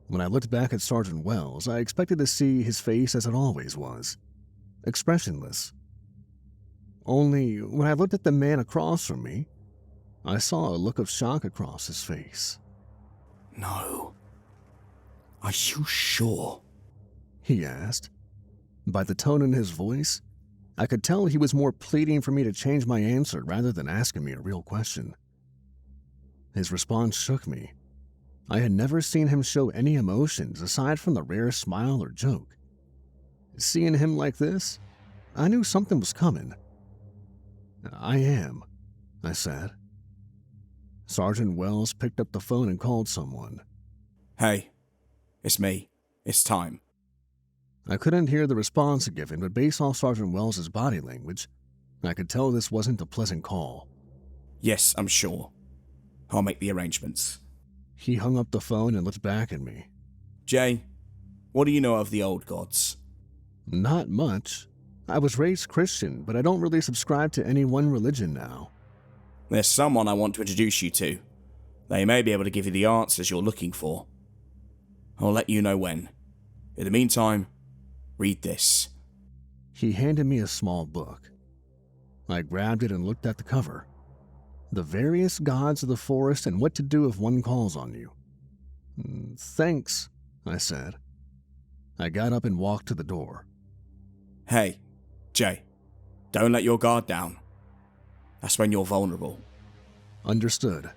When I looked back at Sergeant Wells, I expected to see his face as it always was, expressionless. Only when I looked at the man across from me, I saw a look of shock across his face. No. Are you sure? He asked. By the tone in his voice, I could tell he was more pleading for me to change my answer rather than asking me a real question. His response shook me. I had never seen him show any emotions aside from the rare smile or joke. Seeing him like this, I knew something was coming. "I am," I said. Sergeant Wells picked up the phone and called someone. Hey, it's me. It's time. I couldn't hear the response given, but based off Sergeant Wells' body language, I could tell this wasn't a pleasant call. Yes, I'm sure. I'll make the arrangements. He hung up the phone and looked back at me. Jay, what do you know of the old gods? Not much. I was raised Christian, but I don't really subscribe to any one religion now. There's someone I want to introduce you to. They may be able to give you the answers you're looking for. I'll let you know when. In the meantime, read this. He handed me a small book. I grabbed it and looked at the cover. The various gods of the forest and what to do if one calls on you. Thanks, I said. I got up and walked to the door. Hey, Jay, don't let your guard down. That's when you're vulnerable. Understood,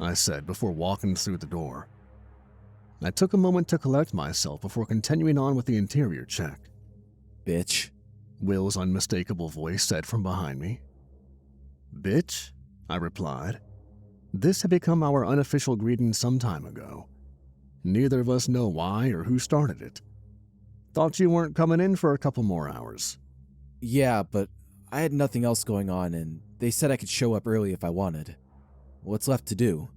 I said before walking through the door. I took a moment to collect myself before continuing on with the interior check. Bitch. Will's unmistakable voice said from behind me. Bitch, I replied. This had become our unofficial greeting some time ago. Neither of us know why or who started it. Thought you weren't coming in for a couple more hours. Yeah, but I had nothing else going on, and they said I could show up early if I wanted. What's left to do?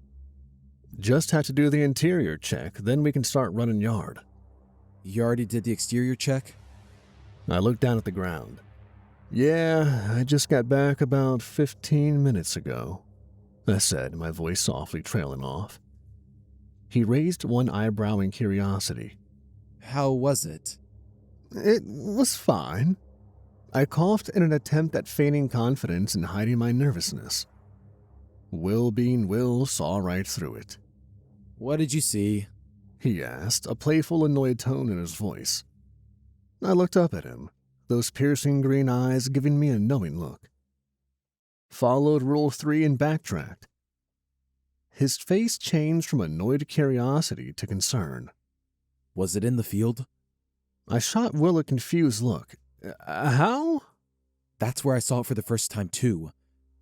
Just had to do the interior check, then we can start running yard. You already did the exterior check? I looked down at the ground. Yeah, I just got back about 15 minutes ago, I said, my voice softly trailing off. He raised one eyebrow in curiosity. How was it? It was fine. I coughed in an attempt at feigning confidence and hiding my nervousness. Will being Will saw right through it. What did you see? He asked, a playful, annoyed tone in his voice. I looked up at him, those piercing green eyes giving me a knowing look. Followed Rule 3 and backtracked. His face changed from annoyed curiosity to concern. Was it in the field? I shot Will a confused look. How? That's where I saw it for the first time, too.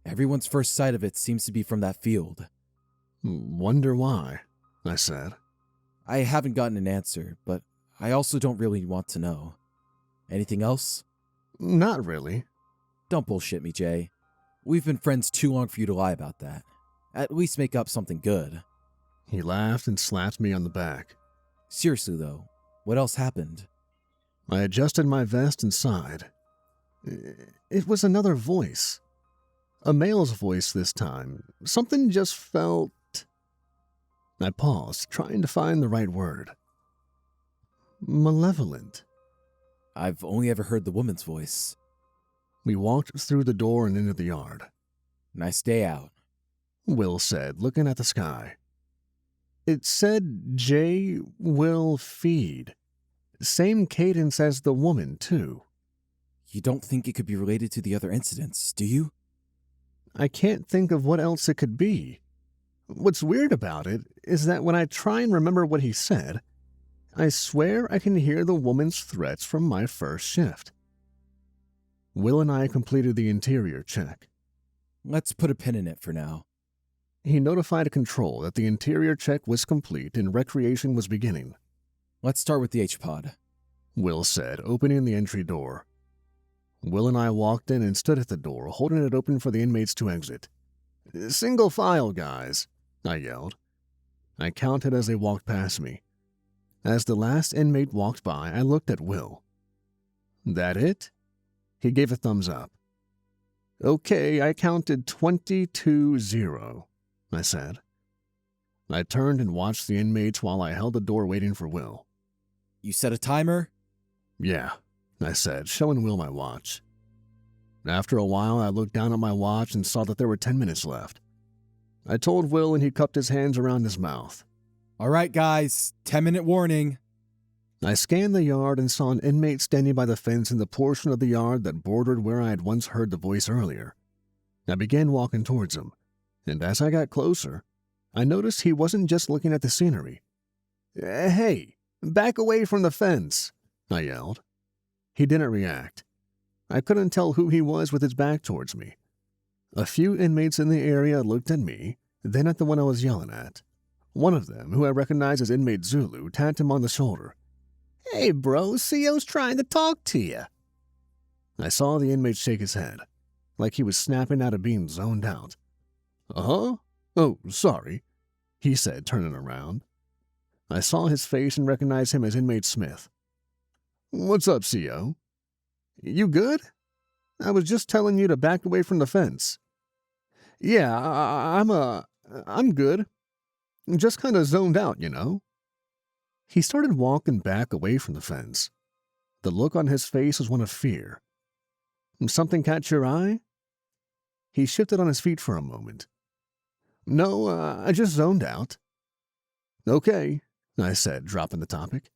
Everyone's first sight of it seems to be from that field. Wonder why, I said. I haven't gotten an answer, but I also don't really want to know. Anything else? Not really. Don't bullshit me, Jay. We've been friends too long for you to lie about that. At least make up something good. He laughed and slapped me on the back. Seriously, though, what else happened? I adjusted my vest and sighed. It was another voice. A male's voice this time. Something just felt... I paused, trying to find the right word. Malevolent. I've only ever heard the woman's voice. We walked through the door and into the yard. Nice day out, Will said, looking at the sky. It said Jay will feed. Same cadence as the woman, too. You don't think it could be related to the other incidents, do you? I can't think of what else it could be. What's weird about it is that when I try and remember what he said, I swear I can hear the woman's threats from my first shift. Will and I completed the interior check. Let's put a pin in it for now. He notified Control that the interior check was complete and recreation was beginning. Let's start with the H-Pod, Will said, opening the entry door. Will and I walked in and stood at the door, holding it open for the inmates to exit. Single file, guys, I yelled. I counted as they walked past me. As the last inmate walked by, I looked at Will. That it? He gave a thumbs up. Okay, I counted 22-0, I said. I turned and watched the inmates while I held the door waiting for Will. You set a timer? Yeah, I said, showing Will my watch. After a while, I looked down at my watch and saw that there were 10 minutes left. I told Will and he cupped his hands around his mouth. All right, guys, 10-minute warning. I scanned the yard and saw an inmate standing by the fence in the portion of the yard that bordered where I had once heard the voice earlier. I began walking towards him, and as I got closer, I noticed he wasn't just looking at the scenery. Hey, back away from the fence, I yelled. He didn't react. I couldn't tell who he was with his back towards me. A few inmates in the area looked at me, then at the one I was yelling at. One of them, who I recognized as inmate Zulu, tapped him on the shoulder. Hey, bro, CO's trying to talk to you. I saw the inmate shake his head, like he was snapping out of being zoned out. Uh-huh? Oh, sorry, he said, turning around. I saw his face and recognized him as inmate Smith. What's up, CO? You good? I was just telling you to back away from the fence. Yeah, I'm good. Just kind of zoned out, you know. He started walking back away from the fence. The look on his face was one of fear. Something catch your eye? He shifted on his feet for a moment. No, I just zoned out. Okay, I said, dropping the topic.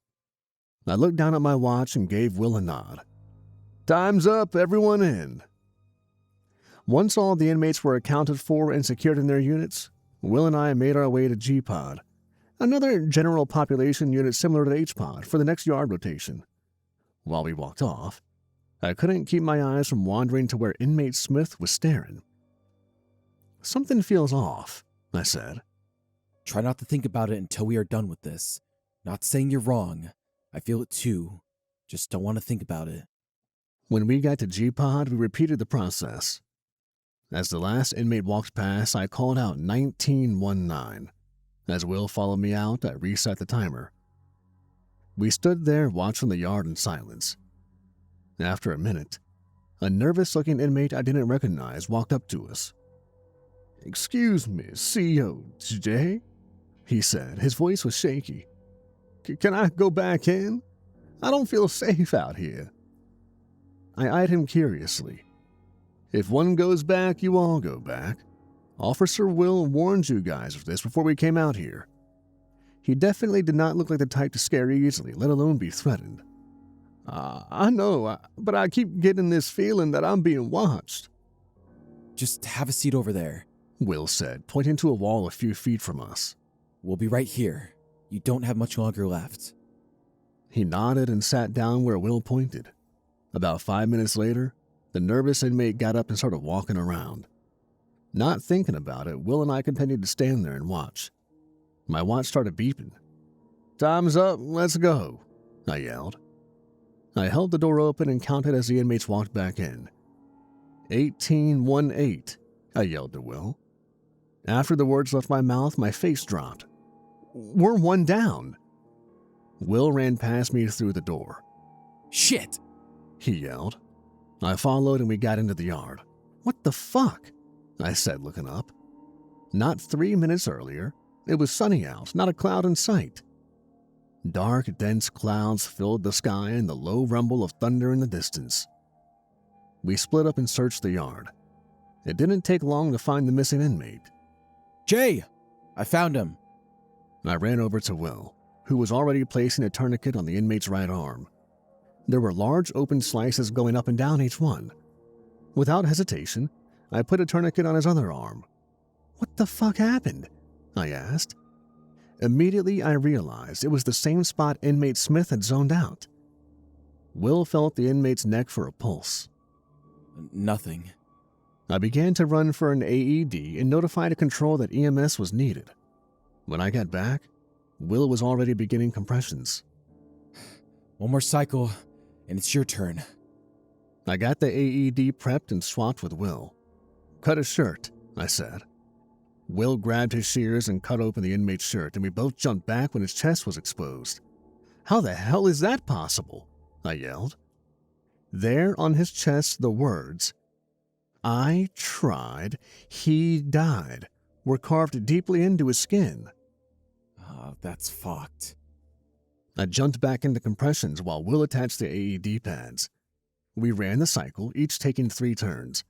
I looked down at my watch and gave Will a nod. Time's up, everyone in. Once all the inmates were accounted for and secured in their units, Will and I made our way to G-Pod, another general population unit similar to H-Pod, for the next yard rotation. While we walked off, I couldn't keep my eyes from wandering to where inmate Smith was staring. Something feels off, I said. Try not to think about it until we are done with this. Not saying you're wrong. I feel it too. Just don't want to think about it. When we got to G-Pod, we repeated the process. As the last inmate walked past, I called out 1919. As Will followed me out, I reset the timer. We stood there watching the yard in silence. After a minute, a nervous-looking inmate I didn't recognize walked up to us. Excuse me, COJ, he said. His voice was shaky. Can I go back in? I don't feel safe out here. I eyed him curiously. If one goes back, you all go back. Officer Will warned you guys of this before we came out here. He definitely did not look like the type to scare easily, let alone be threatened. I know, but I keep getting this feeling that I'm being watched. Just have a seat over there, Will said, pointing to a wall a few feet from us. We'll be right here. You don't have much longer left. He nodded and sat down where Will pointed. About 5 minutes later, the nervous inmate got up and started walking around. Not thinking about it, Will and I continued to stand there and watch. My watch started beeping. Time's up, let's go, I yelled. I held the door open and counted as the inmates walked back in. 1818, I yelled to Will. After the words left my mouth, my face dropped. We're one down. Will ran past me through the door. Shit, he yelled. I followed and we got into the yard. What the fuck? I said, looking up. Not 3 minutes earlier, it was sunny out, not a cloud in sight. Dark, dense clouds filled the sky and the low rumble of thunder in the distance. We split up and searched the yard. It didn't take long to find the missing inmate. Jay, I found him. I ran over to Will, who was already placing a tourniquet on the inmate's right arm. There were large open slices going up and down each one. Without hesitation, I put a tourniquet on his other arm. What the fuck happened? I asked. Immediately, I realized it was the same spot inmate Smith had zoned out. Will felt the inmate's neck for a pulse. Nothing. I began to run for an AED and notified a control that EMS was needed. When I got back, Will was already beginning compressions. One more cycle, and it's your turn. I got the AED prepped and swapped with Will. Cut his shirt, I said. Will grabbed his shears and cut open the inmate's shirt, and we both jumped back when his chest was exposed. How the hell is that possible? I yelled. There on his chest, the words, I tried, he died, were carved deeply into his skin. Oh, that's fucked. I jumped back into compressions while Will attached the AED pads. We ran the cycle, each taking 3 turns.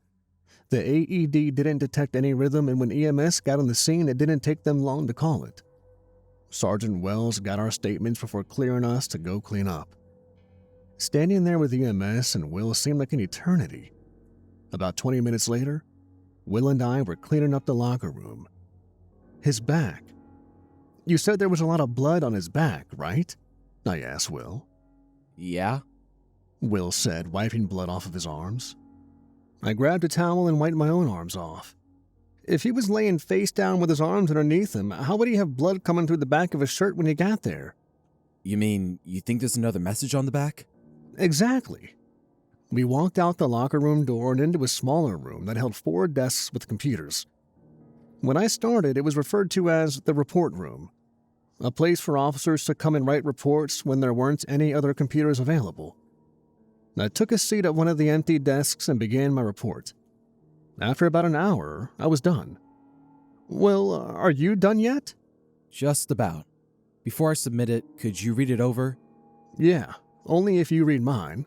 The AED didn't detect any rhythm, and when EMS got on the scene, it didn't take them long to call it. Sergeant Wells got our statements before clearing us to go clean up. Standing there with EMS and Will seemed like an eternity. About 20 minutes later, Will and I were cleaning up the locker room. His back. You said there was a lot of blood on his back, right? I asked Will. Yeah? Will said, wiping blood off of his arms. I grabbed a towel and wiped my own arms off. If he was laying face down with his arms underneath him, how would he have blood coming through the back of his shirt when he got there? You mean, you think there's another message on the back? Exactly. We walked out the locker room door and into a smaller room that held 4 desks with computers. When I started, it was referred to as the report room, a place for officers to come and write reports when there weren't any other computers available. I took a seat at one of the empty desks and began my report. After about an hour, I was done. Well, are you done yet? Just about. Before I submit it, could you read it over? Yeah, only if you read mine.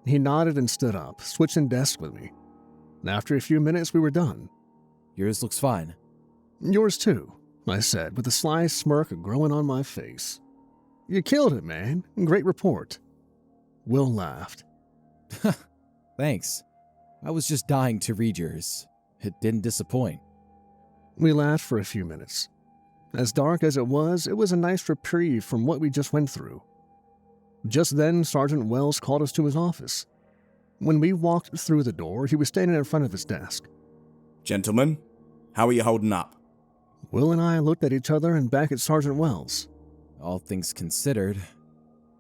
He nodded and stood up, switching desks with me. After a few minutes, we were done. Yours looks fine. Yours too, I said, with a sly smirk growing on my face. You killed it, man. Great report. Will laughed. Thanks. I was just dying to read yours. It didn't disappoint. We laughed for a few minutes. As dark as it was a nice reprieve from what we just went through. Just then, Sergeant Wells called us to his office. When we walked through the door, he was standing in front of his desk. Gentlemen, how are you holding up? Will and I looked at each other and back at Sergeant Wells. All things considered,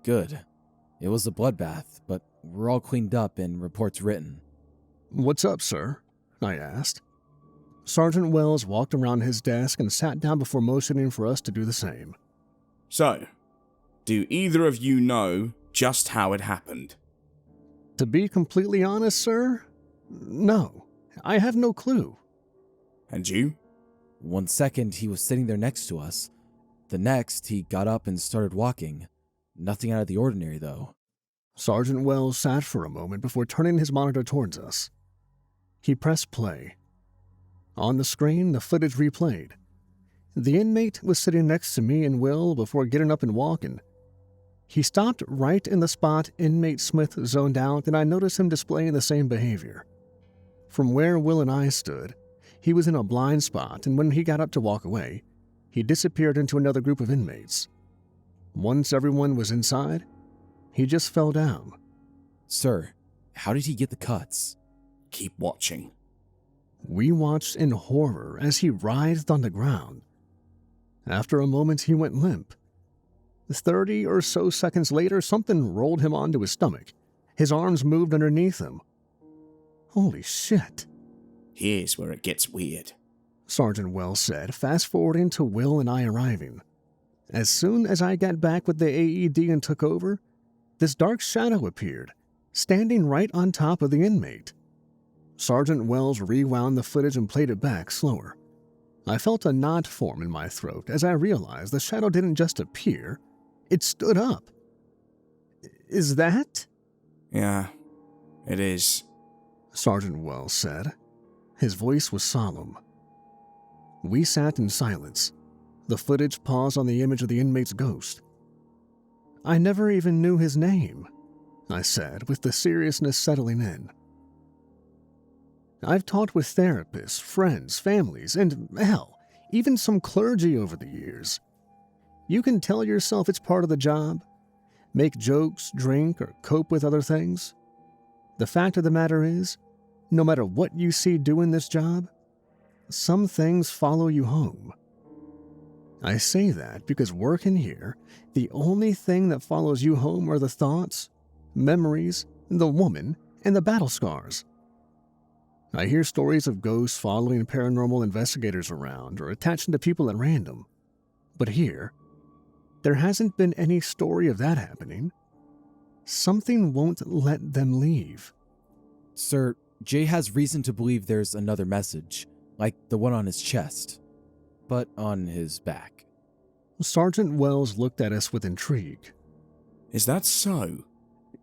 good. It was a bloodbath, but we're all cleaned up and reports written. What's up, sir? I asked. Sergeant Wells walked around his desk and sat down before motioning for us to do the same. So, do either of you know just how it happened? To be completely honest, sir, no. I have no clue. And you? 1 second, he was sitting there next to us. The next, he got up and started walking. Nothing out of the ordinary, though. Sergeant Wells sat for a moment before turning his monitor towards us. He pressed play. On the screen, the footage replayed. The inmate was sitting next to me and Will before getting up and walking. He stopped right in the spot inmate Smith zoned out, and I noticed him displaying the same behavior. From where Will and I stood, he was in a blind spot, and when he got up to walk away, he disappeared into another group of inmates. Once everyone was inside, he just fell down. Sir, how did he get the cuts? Keep watching. We watched in horror as he writhed on the ground. After a moment, he went limp. 30 or so seconds later, something rolled him onto his stomach. His arms moved underneath him. Holy shit. Here's where it gets weird, Sergeant Wells said, fast-forwarding to Will and I arriving. As soon as I got back with the AED and took over, this dark shadow appeared, standing right on top of the inmate. Sergeant Wells rewound the footage and played it back slower. I felt a knot form in my throat as I realized the shadow didn't just appear, it stood up. Is that? Yeah, it is, Sergeant Wells said. His voice was solemn. We sat in silence. The footage paused on the image of the inmate's ghost. I never even knew his name, I said, with the seriousness settling in. I've talked with therapists, friends, families, and, hell, even some clergy over the years. You can tell yourself it's part of the job, make jokes, drink, or cope with other things. The fact of the matter is, no matter what you see doing this job, some things follow you home. I say that because working here, the only thing that follows you home are the thoughts, memories, the woman, and the battle scars. I hear stories of ghosts following paranormal investigators around or attaching to people at random. But here, there hasn't been any story of that happening. Something won't let them leave. Sir, Jay has reason to believe there's another message, like the one on his chest, but on his back. Sergeant Wells looked at us with intrigue. Is that so?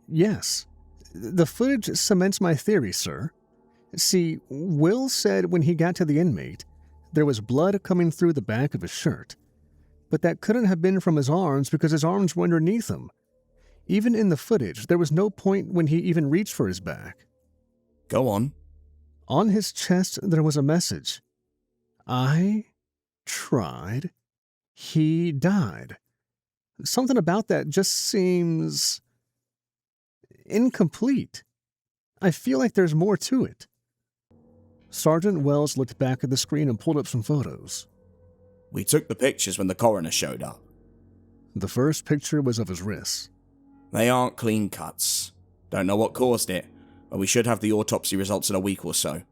Yes. The footage cements my theory, sir. See, Will said when he got to the inmate, there was blood coming through the back of his shirt. But that couldn't have been from his arms because his arms were underneath him. Even in the footage, there was no point when he even reached for his back. Go on. On his chest, there was a message. I tried. He died. Something about that just seems incomplete. I feel like there's more to it. Sergeant Wells looked back at the screen and pulled up some photos. We took the pictures when the coroner showed up. The first picture was of his wrists. They aren't clean cuts. Don't know what caused it, but we should have the autopsy results in a week or so.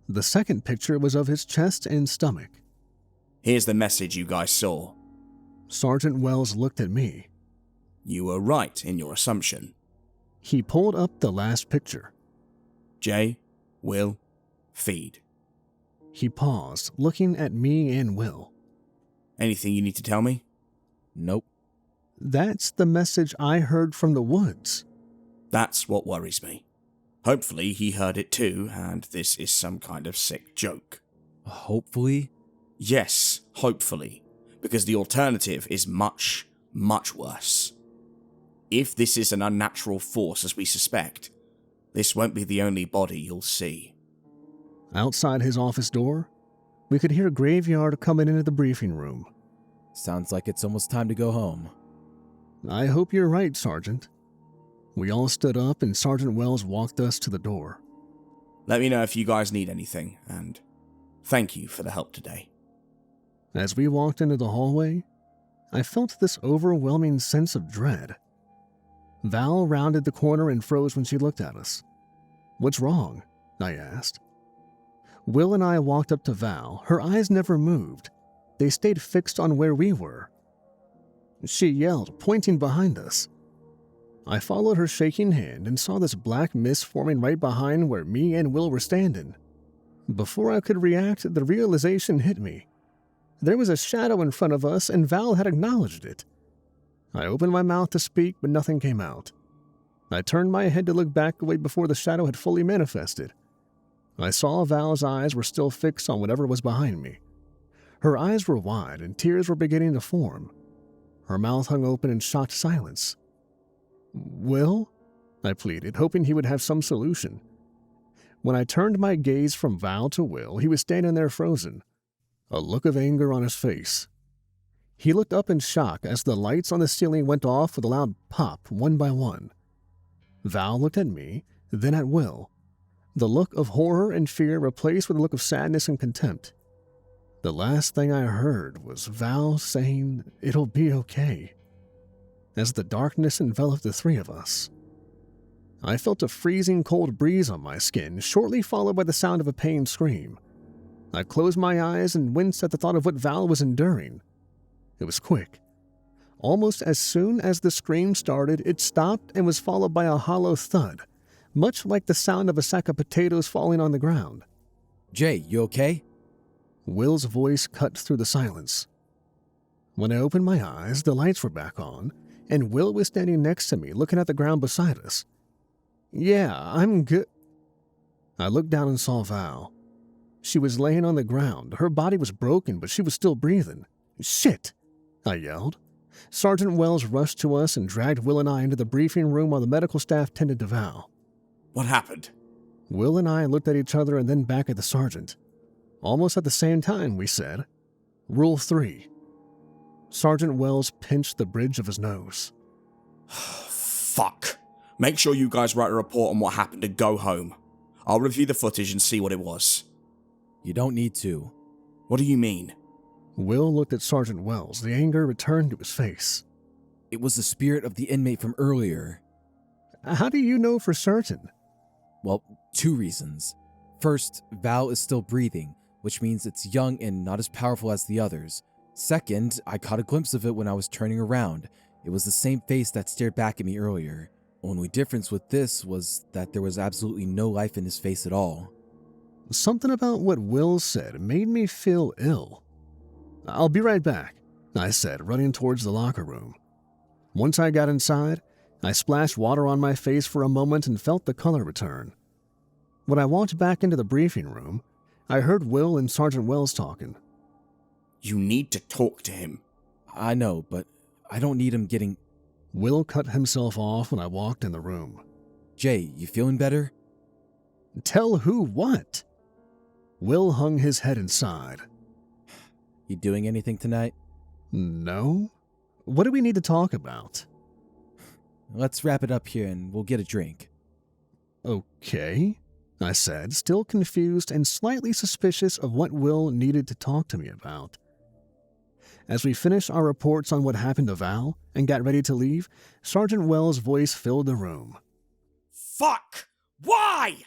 The second picture was of his chest and stomach. Here's the message you guys saw. Sergeant Wells looked at me. You were right in your assumption. He pulled up the last picture. Jay, Will, feed. He paused, looking at me and Will. Anything you need to tell me? Nope. That's the message I heard from the woods. That's what worries me. Hopefully he heard it too, and this is some kind of sick joke. Hopefully? Yes, hopefully. Because the alternative is much, much worse. If this is an unnatural force as we suspect, this won't be the only body you'll see. Outside his office door, we could hear Graveyard coming into the briefing room. Sounds like it's almost time to go home. I hope you're right, Sergeant. We all stood up and Sergeant Wells walked us to the door. Let me know if you guys need anything, and thank you for the help today. As we walked into the hallway, I felt this overwhelming sense of dread. Val rounded the corner and froze when she looked at us. "What's wrong?" I asked. Will and I walked up to Val. Her eyes never moved. They stayed fixed on where we were. She yelled, pointing behind us. I followed her shaking hand and saw this black mist forming right behind where me and Will were standing. Before I could react, the realization hit me. There was a shadow in front of us, and Val had acknowledged it. I opened my mouth to speak, but nothing came out. I turned my head to look back away before the shadow had fully manifested. I saw Val's eyes were still fixed on whatever was behind me. Her eyes were wide, and tears were beginning to form. Her mouth hung open in shocked silence. "Will?" I pleaded, hoping he would have some solution. When I turned my gaze from Val to Will, he was standing there frozen, a look of anger on his face. He looked up in shock as the lights on the ceiling went off with a loud pop, one by one. Val looked at me, then at Will. The look of horror and fear replaced with a look of sadness and contempt. The last thing I heard was Val saying, "It'll be okay," as the darkness enveloped the three of us. I felt a freezing cold breeze on my skin, shortly followed by the sound of a pained scream. I closed my eyes and winced at the thought of what Val was enduring. It was quick. Almost as soon as the scream started, it stopped and was followed by a hollow thud, much like the sound of a sack of potatoes falling on the ground. Jay, you okay? Will's voice cut through the silence. When I opened my eyes, the lights were back on, and Will was standing next to me, looking at the ground beside us. "Yeah, I'm good." I looked down and saw Val. She was laying on the ground. Her body was broken, but she was still breathing. "Shit!" I yelled. Sergeant Wells rushed to us and dragged Will and I into the briefing room while the medical staff tended to Val. What happened? Will and I looked at each other and then back at the sergeant. Almost at the same time, we said, "Rule 3. Sergeant Wells pinched the bridge of his nose. Fuck. Make sure you guys write a report on what happened and go home. I'll review the footage and see what it was. You don't need to. What do you mean? Will looked at Sergeant Wells. The anger returned to his face. It was the spirit of the inmate from earlier. How do you know for certain? Well, 2 reasons. First, Val is still breathing, which means it's young and not as powerful as the others. Second, I caught a glimpse of it when I was turning around. It was the same face that stared back at me earlier. Only difference with this was that there was absolutely no life in his face at all. Something about what Will said made me feel ill. "I'll be right back," I said, running towards the locker room. Once I got inside, I splashed water on my face for a moment and felt the color return. When I walked back into the briefing room, I heard Will and Sergeant Wells talking. You need to talk to him. I know, but I don't need him getting... Will cut himself off when I walked in the room. Jay, you feeling better? Tell who what? Will hung his head and sighed. You doing anything tonight? No? What do we need to talk about? Let's wrap it up here and we'll get a drink. Okay, I said, still confused and slightly suspicious of what Will needed to talk to me about. As we finished our reports on what happened to Val and got ready to leave, Sergeant Wells' voice filled the room. Fuck! Why?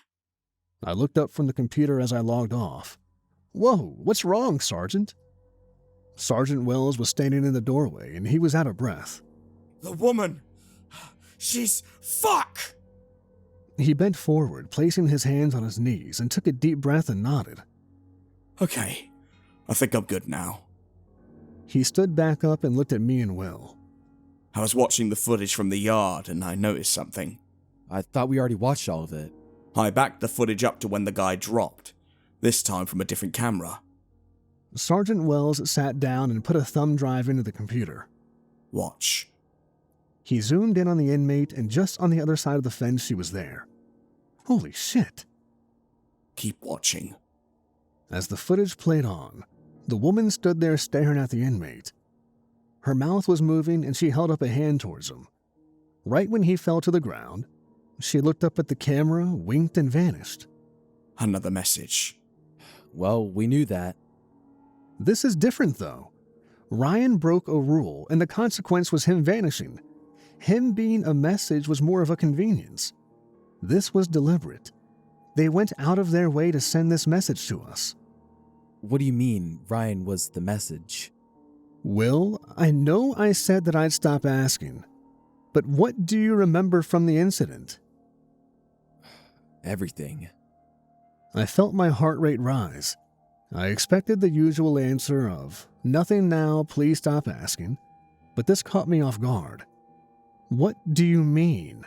I looked up from the computer as I logged off. Whoa, what's wrong, Sergeant? Sergeant Wells was standing in the doorway and he was out of breath. The woman! She's... Fuck! He bent forward, placing his hands on his knees, and took a deep breath and nodded. Okay, I think I'm good now. He stood back up and looked at me and Will. I was watching the footage from the yard and I noticed something. I thought we already watched all of it. I backed the footage up to when the guy dropped, this time from a different camera. Sergeant Wells sat down and put a thumb drive into the computer. Watch. He zoomed in on the inmate, and just on the other side of the fence she was there. Holy shit. Keep watching. As the footage played on, the woman stood there staring at the inmate. Her mouth was moving and she held up a hand towards him. Right when he fell to the ground, she looked up at the camera, winked, and vanished. Another message. Well, we knew that. This is different, though. Ryan broke a rule, and the consequence was him vanishing. Him being a message was more of a convenience. This was deliberate. They went out of their way to send this message to us. What do you mean, Ryan was the message? Will, I know I said that I'd stop asking, but what do you remember from the incident? Everything. I felt my heart rate rise. I expected the usual answer of, nothing now, please stop asking, but this caught me off guard. What do you mean?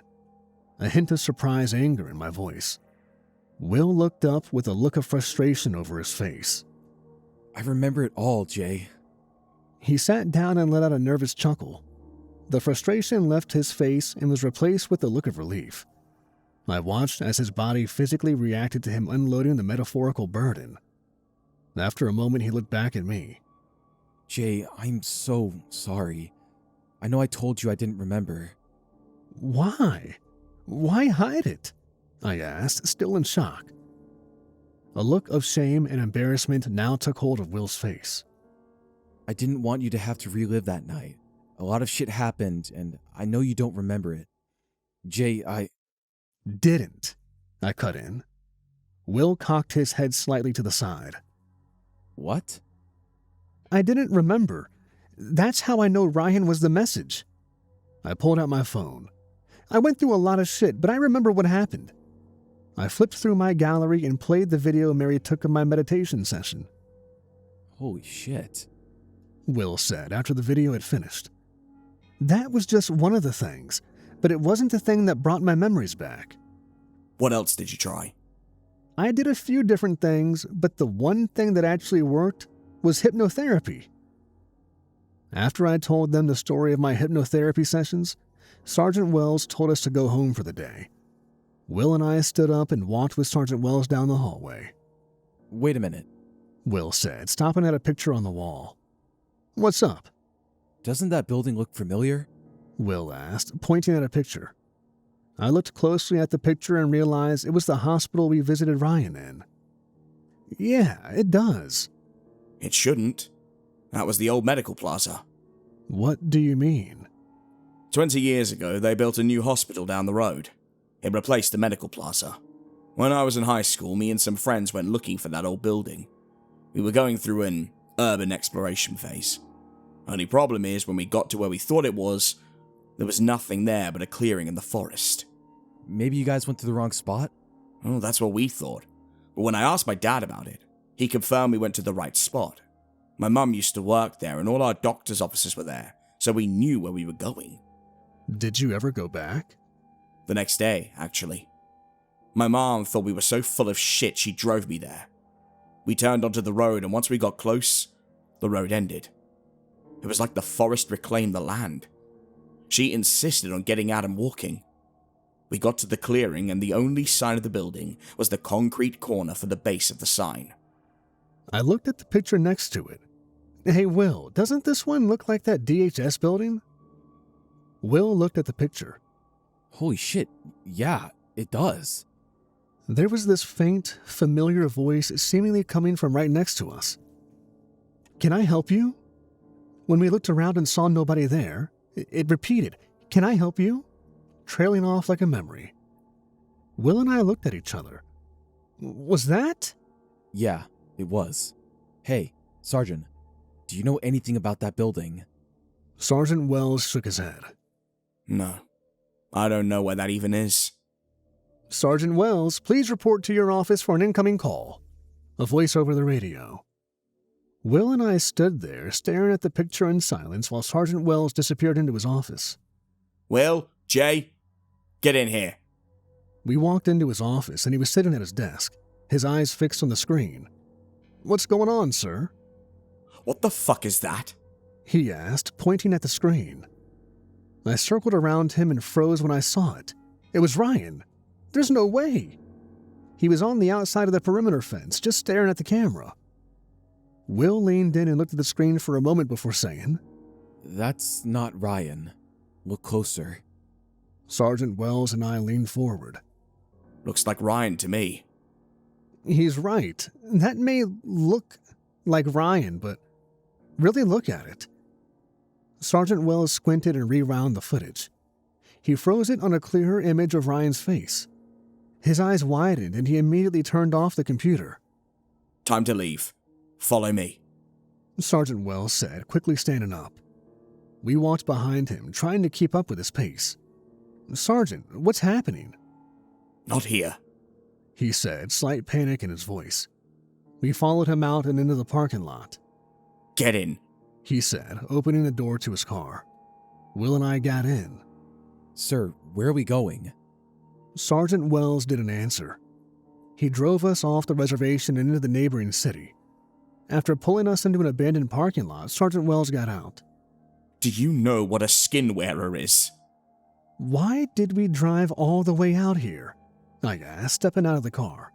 A hint of surprise anger in my voice. Will looked up with a look of frustration over his face. I remember it all, Jay. He sat down and let out a nervous chuckle. The frustration left his face and was replaced with a look of relief. I watched as his body physically reacted to him unloading the metaphorical burden. After a moment, he looked back at me. Jay, I'm so sorry. I know I told you I didn't remember. Why? Why hide it? I asked, still in shock. A look of shame and embarrassment now took hold of Will's face. I didn't want you to have to relive that night. A lot of shit happened, and I know you don't remember it. Jay, Didn't. I cut in. Will cocked his head slightly to the side. What? I didn't remember. That's how I know Ryan was the message. I pulled out my phone. I went through a lot of shit, but I remember what happened. I flipped through my gallery and played the video Mary took of my meditation session. Holy shit. Will said after the video had finished. That was just one of the things, but it wasn't the thing that brought my memories back. What else did you try? I did a few different things, but the one thing that actually worked was hypnotherapy. After I told them the story of my hypnotherapy sessions, Sergeant Wells told us to go home for the day. Will and I stood up and walked with Sergeant Wells down the hallway. Wait a minute. Will said, stopping at a picture on the wall. What's up? Doesn't that building look familiar? Will asked, pointing at a picture. I looked closely at the picture and realized it was the hospital we visited Ryan in. Yeah, it does. It shouldn't. That was the old medical plaza. What do you mean? 20 years ago, they built a new hospital down the road. It replaced the medical plaza. When I was in high school, me and some friends went looking for that old building. We were going through an urban exploration phase. Only problem is, when we got to where we thought it was, there was nothing there but a clearing in the forest. Maybe you guys went to the wrong spot? Oh, that's what we thought. But when I asked my dad about it, he confirmed we went to the right spot. My mum used to work there and all our doctor's offices were there, so we knew where we were going. Did you ever go back? The next day, actually. My mom thought we were so full of shit she drove me there. We turned onto the road and once we got close, the road ended. It was like the forest reclaimed the land. She insisted on getting out and walking. We got to the clearing and the only sign of the building was the concrete corner for the base of the sign. I looked at the picture next to it. Hey, Will, doesn't this one look like that DHS building? Will looked at the picture. Holy shit, yeah, it does. There was this faint, familiar voice seemingly coming from right next to us. Can I help you? When we looked around and saw nobody there, it repeated, Can I help you? Trailing off like a memory. Will and I looked at each other. Was that? Yeah, it was. Hey, Sergeant, do you know anything about that building? Sergeant Wells shook his head. No, I don't know where that even is. Sergeant Wells, please report to your office for an incoming call. A voice over the radio. Will and I stood there, staring at the picture in silence while Sergeant Wells disappeared into his office. Will, Jay, get in here. We walked into his office, and he was sitting at his desk, his eyes fixed on the screen. "What's going on, sir?" What the fuck is that? he asked, pointing at the screen. I circled around him and froze when I saw it. It was Ryan. There's no way. He was on the outside of the perimeter fence, just staring at the camera. Will leaned in and looked at the screen for a moment before saying, That's not Ryan. Look closer. Sergeant Wells and I leaned forward. Looks like Ryan to me. He's right. That may look like Ryan, but really look at it. Sergeant Wells squinted and rewound the footage. He froze it on a clearer image of Ryan's face. His eyes widened and he immediately turned off the computer. Time to leave. Follow me. Sergeant Wells said, quickly standing up. We walked behind him, trying to keep up with his pace. Sergeant, what's happening? Not here. He said, slight panic in his voice. We followed him out and into the parking lot. Get in. He said, opening the door to his car. Will and I got in. Sir, where are we going? Sergeant Wells didn't answer. He drove us off the reservation and into the neighboring city. After pulling us into an abandoned parking lot, Sergeant Wells got out. Do you know what a skin wearer is? Why did we drive all the way out here? I asked, stepping out of the car.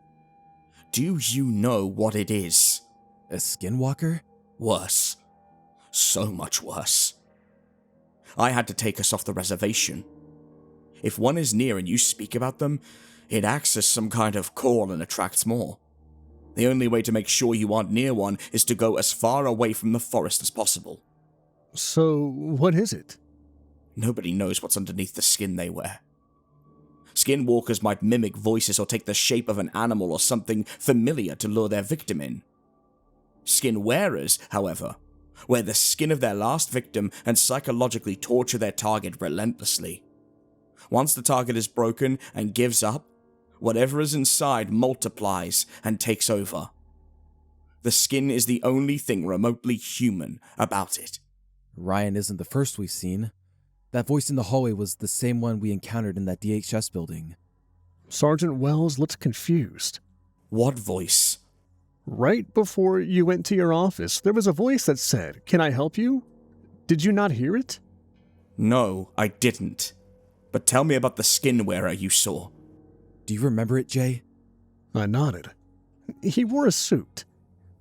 Do you know what it is? A skinwalker? Worse. So much worse. I had to take us off the reservation. If one is near and you speak about them, it acts as some kind of call and attracts more. The only way to make sure you aren't near one is to go as far away from the forest as possible. So, what is it? Nobody knows what's underneath the skin they wear. Skinwalkers might mimic voices or take the shape of an animal or something familiar to lure their victim in. Skin wearers, however, wear the skin of their last victim and psychologically torture their target relentlessly. Once the target is broken and gives up, whatever is inside multiplies and takes over. The skin is the only thing remotely human about it. Ryan isn't the first we've seen. That voice in the hallway was the same one we encountered in that DHS building. Sergeant Wells looked confused. What voice? Right before you went to your office, there was a voice that said, "Can I help you?" Did you not hear it? No, I didn't. But tell me about the skin wearer you saw. Do you remember it, Jay? I nodded. He wore a suit.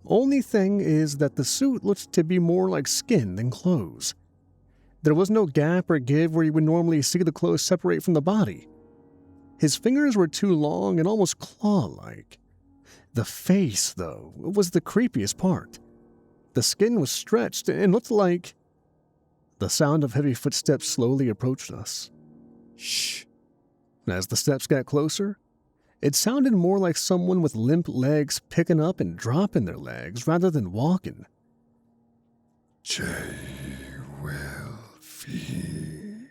Only thing is that the suit looked to be more like skin than clothes. There was no gap or give where you would normally see the clothes separate from the body. His fingers were too long and almost claw-like. The face, though, was the creepiest part. The skin was stretched and looked like... The sound of heavy footsteps slowly approached us. Shh. As the steps got closer, it sounded more like someone with limp legs picking up and dropping their legs rather than walking. Jay will feed.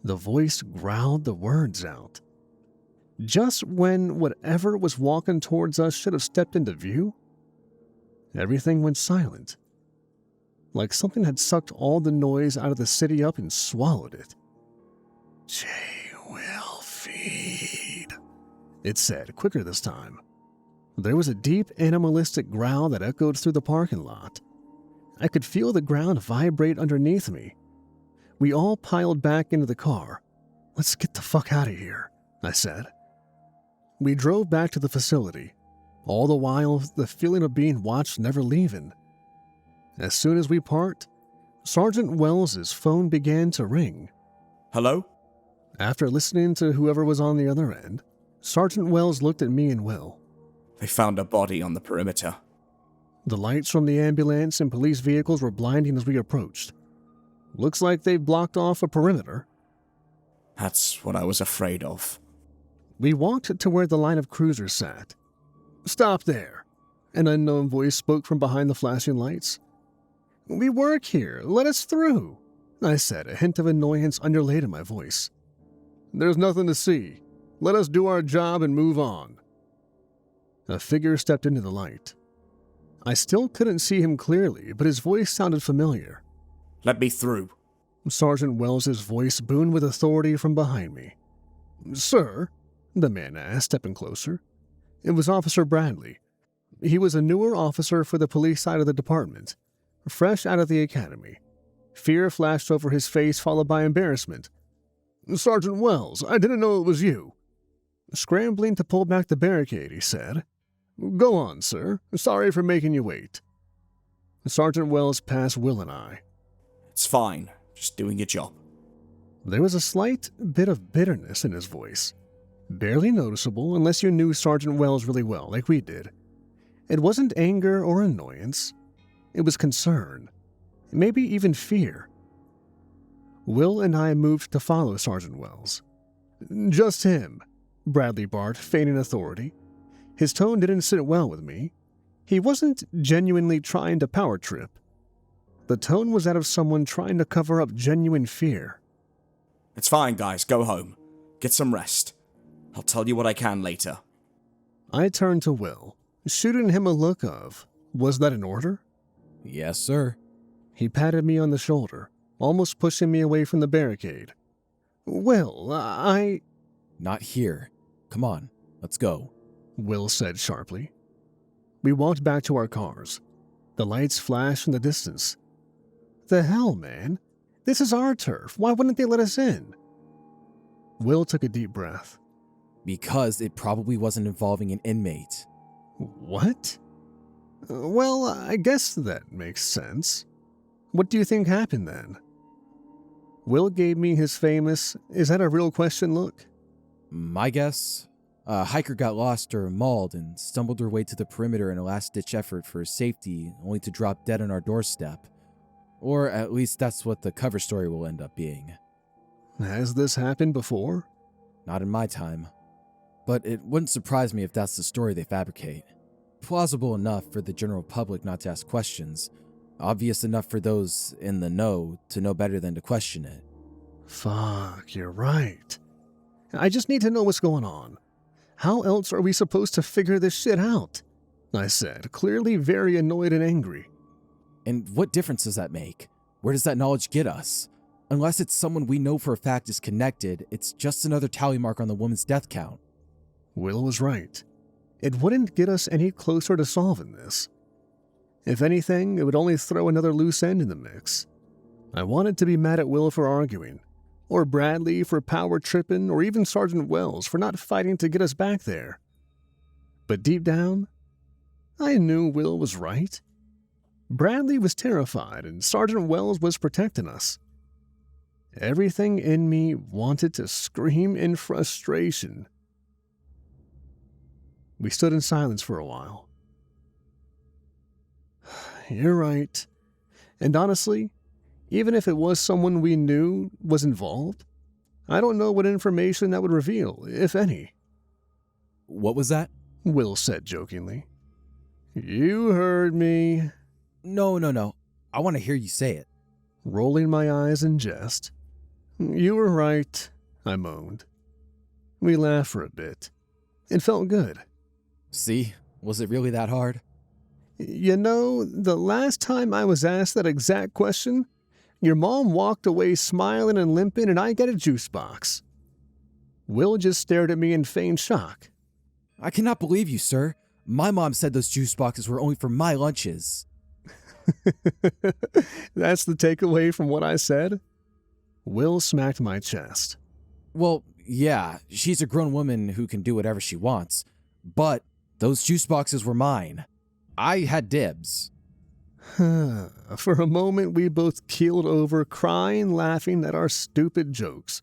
The voice growled the words out. Just when whatever was walking towards us should have stepped into view, everything went silent. Like something had sucked all the noise out of the city up and swallowed it. Jay will feed, it said, quicker this time. There was a deep animalistic growl that echoed through the parking lot. I could feel the ground vibrate underneath me. We all piled back into the car. Let's get the fuck out of here, I said. We drove back to the facility, all the while the feeling of being watched never leaving. As soon as we parked, Sergeant Wells's phone began to ring. Hello? After listening to whoever was on the other end, Sergeant Wells looked at me and Will. They found a body on the perimeter. The lights from the ambulance and police vehicles were blinding as we approached. Looks like they blocked off a perimeter. That's what I was afraid of. We walked to where the line of cruisers sat. Stop there, an unknown voice spoke from behind the flashing lights. We work here, let us through, I said, a hint of annoyance underlaid in my voice. There's nothing to see. Let us do our job and move on. A figure stepped into the light. I still couldn't see him clearly, but his voice sounded familiar. Let me through. Sergeant Wells's voice boomed with authority from behind me. Sir? The man asked, stepping closer. It was Officer Bradley. He was a newer officer for the police side of the department, fresh out of the academy. Fear flashed over his face, followed by embarrassment. Sergeant Wells, I didn't know it was you. Scrambling to pull back the barricade, he said. Go on, sir. Sorry for making you wait. Sergeant Wells passed Will and I. It's fine. Just doing your job. There was a slight bit of bitterness in his voice. Barely noticeable unless you knew Sergeant Wells really well, like we did. It wasn't anger or annoyance. It was concern. Maybe even fear. Will and I moved to follow Sergeant Wells. Just him, Bradley barked, feigning authority. His tone didn't sit well with me. He wasn't genuinely trying to power trip. The tone was that of someone trying to cover up genuine fear. It's fine, guys. Go home. Get some rest. I'll tell you what I can later. I turned to Will, shooting him a look of, was that an order? Yes, sir. He patted me on the shoulder, almost pushing me away from the barricade. Will, I... Not here. Come on, let's go. Will said sharply. We walked back to our cars. The lights flashed in the distance. The hell, man? This is our turf. Why wouldn't they let us in? Will took a deep breath. Because it probably wasn't involving an inmate. What? Well, I guess that makes sense. What do you think happened then? Will gave me his famous, is that a real question look? My guess? A hiker got lost or mauled and stumbled her way to the perimeter in a last-ditch effort for safety, only to drop dead on our doorstep. Or at least that's what the cover story will end up being. Has this happened before? Not in my time. But it wouldn't surprise me if that's the story they fabricate. Plausible enough for the general public not to ask questions. Obvious enough for those in the know to know better than to question it. Fuck, you're right. I just need to know what's going on. How else are we supposed to figure this shit out? I said, clearly very annoyed and angry. And what difference does that make? Where does that knowledge get us? Unless it's someone we know for a fact is connected, it's just another tally mark on the woman's death count. Will was right. It wouldn't get us any closer to solving this. If anything, it would only throw another loose end in the mix. I wanted to be mad at Will for arguing, or Bradley for power tripping, or even Sergeant Wells for not fighting to get us back there. But deep down, I knew Will was right. Bradley was terrified, and Sergeant Wells was protecting us. Everything in me wanted to scream in frustration. We stood in silence for a while. You're right. And honestly, even if it was someone we knew was involved, I don't know what information that would reveal, if any. What was that? Will said jokingly. You heard me. No. I want to hear you say it. Rolling my eyes in jest. You were right, I moaned. We laughed for a bit. It felt good. See? Was it really that hard? You know, the last time I was asked that exact question, your mom walked away smiling and limping and I got a juice box. Will just stared at me in feigned shock. I cannot believe you, sir. My mom said those juice boxes were only for my lunches. That's the takeaway from what I said? Will smacked my chest. Well, yeah, she's a grown woman who can do whatever she wants. But those juice boxes were mine. I had dibs. For a moment, we both keeled over, crying, laughing at our stupid jokes,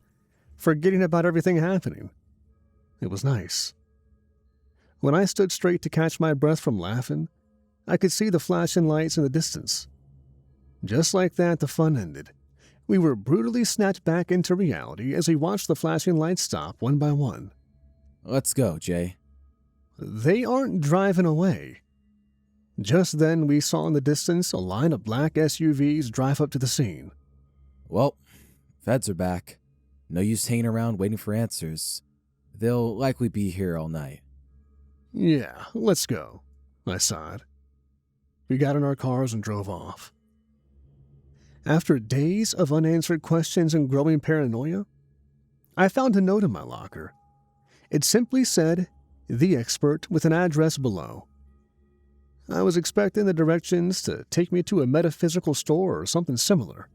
forgetting about everything happening. It was nice. When I stood straight to catch my breath from laughing, I could see the flashing lights in the distance. Just like that, the fun ended. We were brutally snatched back into reality as we watched the flashing lights stop one by one. Let's go, Jay. They aren't driving away. Just then, we saw in the distance a line of black SUVs drive up to the scene. Well, feds are back. No use hanging around waiting for answers. They'll likely be here all night. Yeah, let's go, I sighed. We got in our cars and drove off. After days of unanswered questions and growing paranoia, I found a note in my locker. It simply said, "The Expert," with an address below. I was expecting the directions to take me to a metaphysical store or something similar.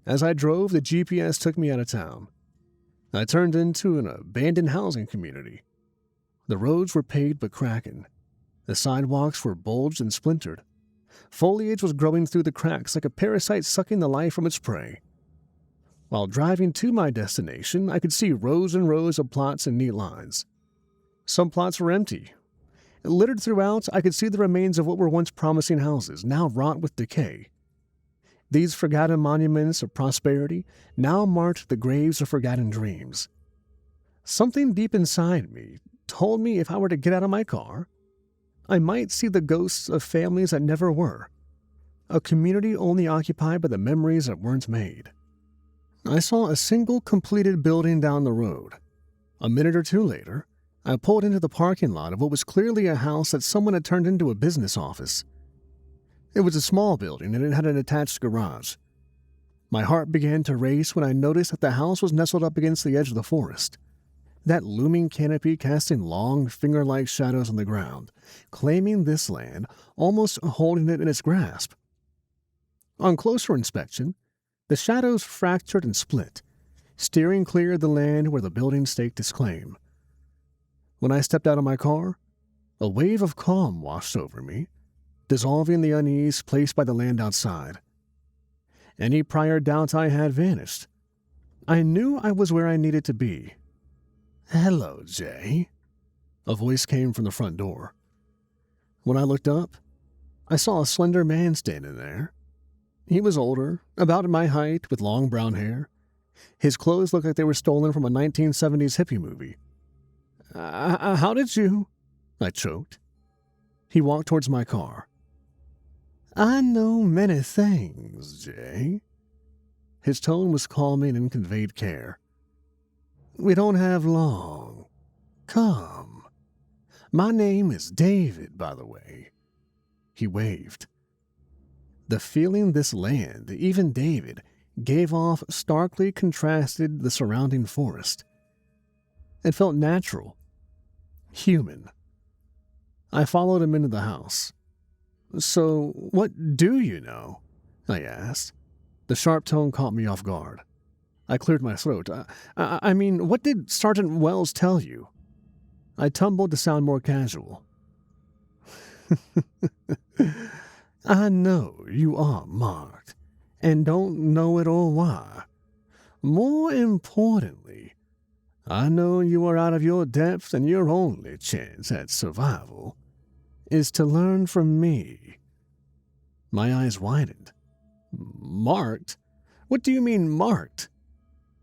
As I drove, the GPS took me out of town. I turned into an abandoned housing community. The roads were paved but cracking. The sidewalks were bulged and splintered. Foliage was growing through the cracks like a parasite sucking the life from its prey. While driving to my destination, I could see rows and rows of plots in neat lines. Some plots were empty. Littered throughout, I could see the remains of what were once promising houses, now rot with decay. These forgotten monuments of prosperity now marked the graves of forgotten dreams. Something deep inside me told me if I were to get out of my car, I might see the ghosts of families that never were, a community only occupied by the memories that weren't made. I saw a single completed building down the road. A minute or two later, I pulled into the parking lot of what was clearly a house that someone had turned into a business office. It was a small building and it had an attached garage. My heart began to race when I noticed that the house was nestled up against the edge of the forest. That looming canopy casting long, finger-like shadows on the ground, claiming this land, almost holding it in its grasp. On closer inspection, the shadows fractured and split, steering clear of the land where the building staked its claim. When I stepped out of my car, a wave of calm washed over me, dissolving the unease placed by the land outside. Any prior doubt I had vanished. I knew I was where I needed to be. "Hello, Jay," a voice came from the front door. When I looked up, I saw a slender man standing there. He was older, about my height, with long brown hair. His clothes looked like they were stolen from a 1970s hippie movie. How did you?" I choked. He walked towards my car. "I know many things, Jay." His tone was calming and conveyed care. "We don't have long. Come. My name is David, by the way." He waved. The feeling this land, even David, gave off starkly contrasted the surrounding forest. It felt natural, human. I followed him into the house. "So, what do you know?" I asked. The sharp tone caught me off guard. I cleared my throat. I mean, what did Sergeant Wells tell you?" I tumbled to sound more casual. "I know you are marked, and don't know it or why. More importantly, I know you are out of your depth and your only chance at survival is to learn from me." My eyes widened. "Marked? What do you mean, marked?"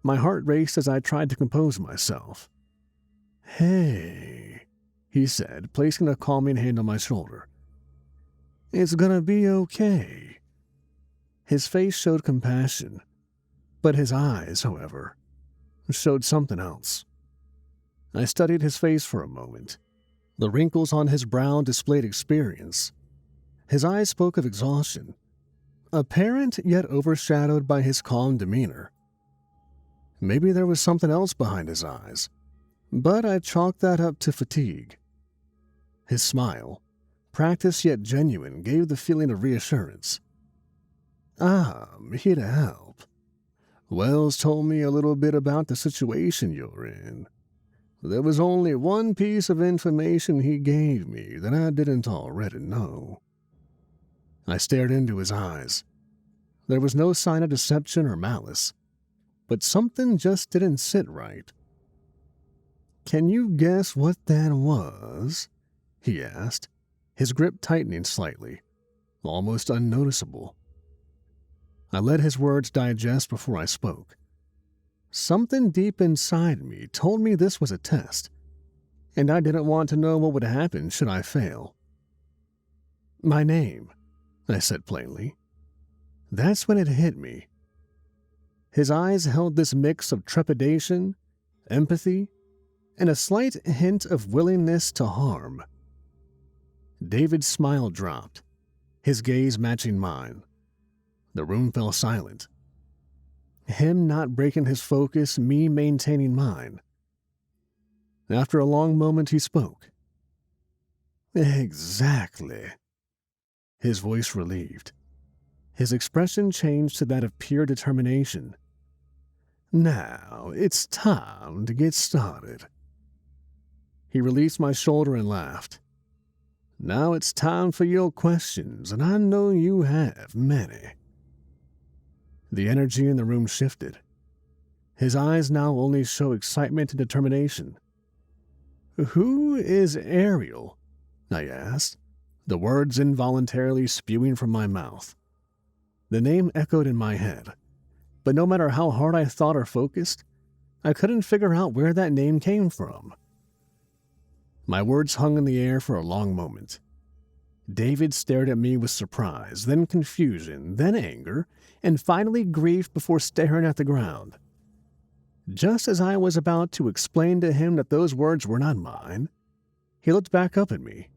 My heart raced as I tried to compose myself. "Hey," he said, placing a calming hand on my shoulder. "It's gonna be okay." His face showed compassion, but his eyes, however, showed something else. I studied his face for a moment. The wrinkles on his brow displayed experience. His eyes spoke of exhaustion, apparent yet overshadowed by his calm demeanor. Maybe there was something else behind his eyes, but I chalked that up to fatigue. His smile, practiced yet genuine, gave the feeling of reassurance. "I'm here to help. Wells told me a little bit about the situation you're in. There was only one piece of information he gave me that I didn't already know." I stared into his eyes. There was no sign of deception or malice, but something just didn't sit right. "Can you guess what that was?" he asked, his grip tightening slightly, almost unnoticeable. I let his words digest before I spoke. Something deep inside me told me this was a test, and I didn't want to know what would happen should I fail. "My name," I said plainly. That's when it hit me. His eyes held this mix of trepidation, empathy, and a slight hint of willingness to harm. David's smile dropped. his gaze matching mine. The room fell silent. Him not breaking his focus, me maintaining mine. After a long moment, he spoke. Exactly. His voice relieved. His expression changed to that of pure determination. Now, it's time to get started. He released my shoulder and laughed. Now it's time for your questions, and I know you have many. The energy in the room shifted. His eyes now only show excitement and determination. Who is Ariel? I asked, the words involuntarily spewing from my mouth. The name echoed in my head, but no matter how hard I thought or focused, I couldn't figure out where that name came from. My words hung in the air for a long moment. David stared at me with surprise, then confusion, then anger, and finally grief before staring at the ground. Just as I was about to explain to him that those words were not mine, he looked back up at me.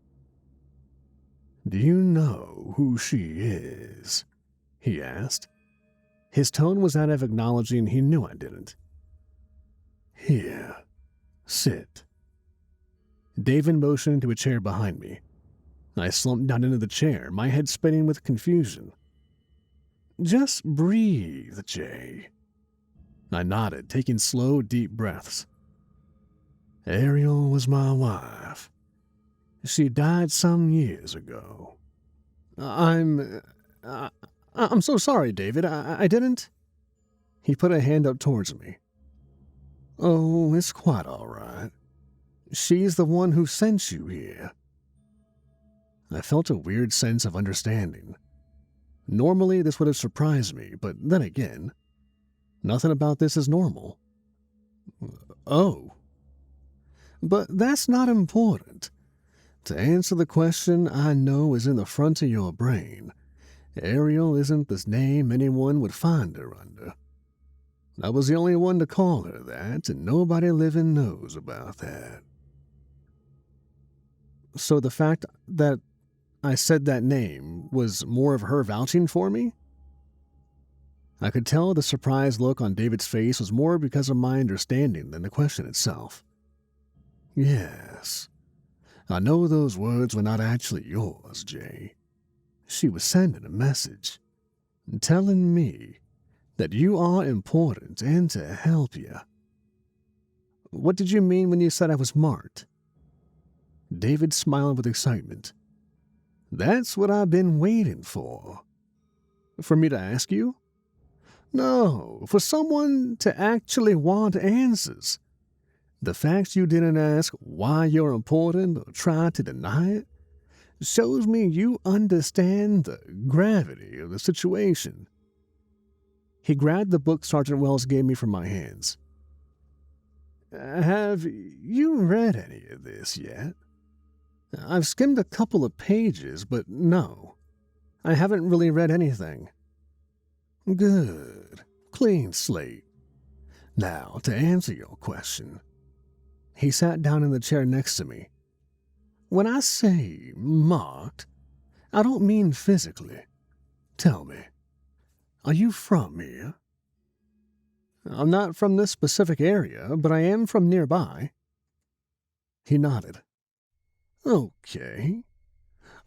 Do you know who she is? He asked. His tone was that of acknowledging he knew I didn't. Here, sit. David motioned to a chair behind me. I slumped down into the chair, my head spinning with confusion. Just breathe, Jay. I nodded, taking slow, deep breaths. Ariel was my wife. She died some years ago. I'm so sorry, David. I didn't... He put a hand up towards me. Oh, it's quite all right. She's the one who sent you here. I felt a weird sense of understanding. Normally, this would have surprised me, but then again, nothing about this is normal. Oh. But that's not important. To answer the question I know is in the front of your brain, Ariel isn't the name anyone would find her under. I was the only one to call her that, and nobody living knows about that. So the fact that I said that name was more of her vouching for me? I could tell the surprised look on David's face was more because of my understanding than the question itself. Yes. I know those words were not actually yours, Jay. She was sending a message, telling me that you are important and to help you. What did you mean when you said I was marked? David smiled with excitement. That's what I've been waiting for. For me to ask you? No, for someone to actually want answers. The fact you didn't ask why you're important or try to deny it shows me you understand the gravity of the situation. He grabbed the book Sergeant Wells gave me from my hands. Have you read any of this yet? I've skimmed a couple of pages, but no, I haven't really read anything. Good. Clean slate. Now, to answer your question. He sat down in the chair next to me. When I say marked, I don't mean physically. Tell me, are you from here? I'm not from this specific area, but I am from nearby. He nodded. Okay.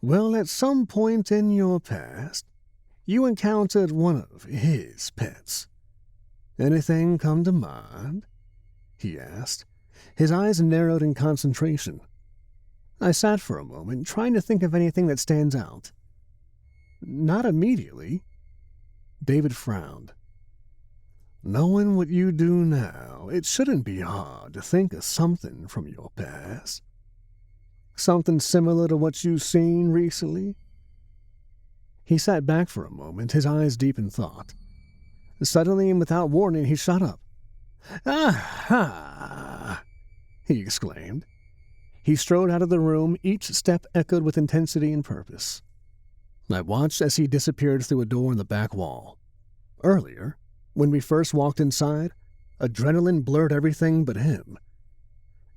Well, at some point in your past, you encountered one of his pets. Anything come to mind? He asked. His eyes narrowed in concentration. I sat for a moment, trying to think of anything that stands out. Not immediately. David frowned. Knowing what you do now, it shouldn't be hard to think of something from your past. Something similar to what you've seen recently? He sat back for a moment, his eyes deep in thought. Suddenly and without warning, he shot up. Aha! He exclaimed. He strode out of the room, each step echoed with intensity and purpose. I watched as he disappeared through a door in the back wall. Earlier, when we first walked inside, adrenaline blurred everything but him.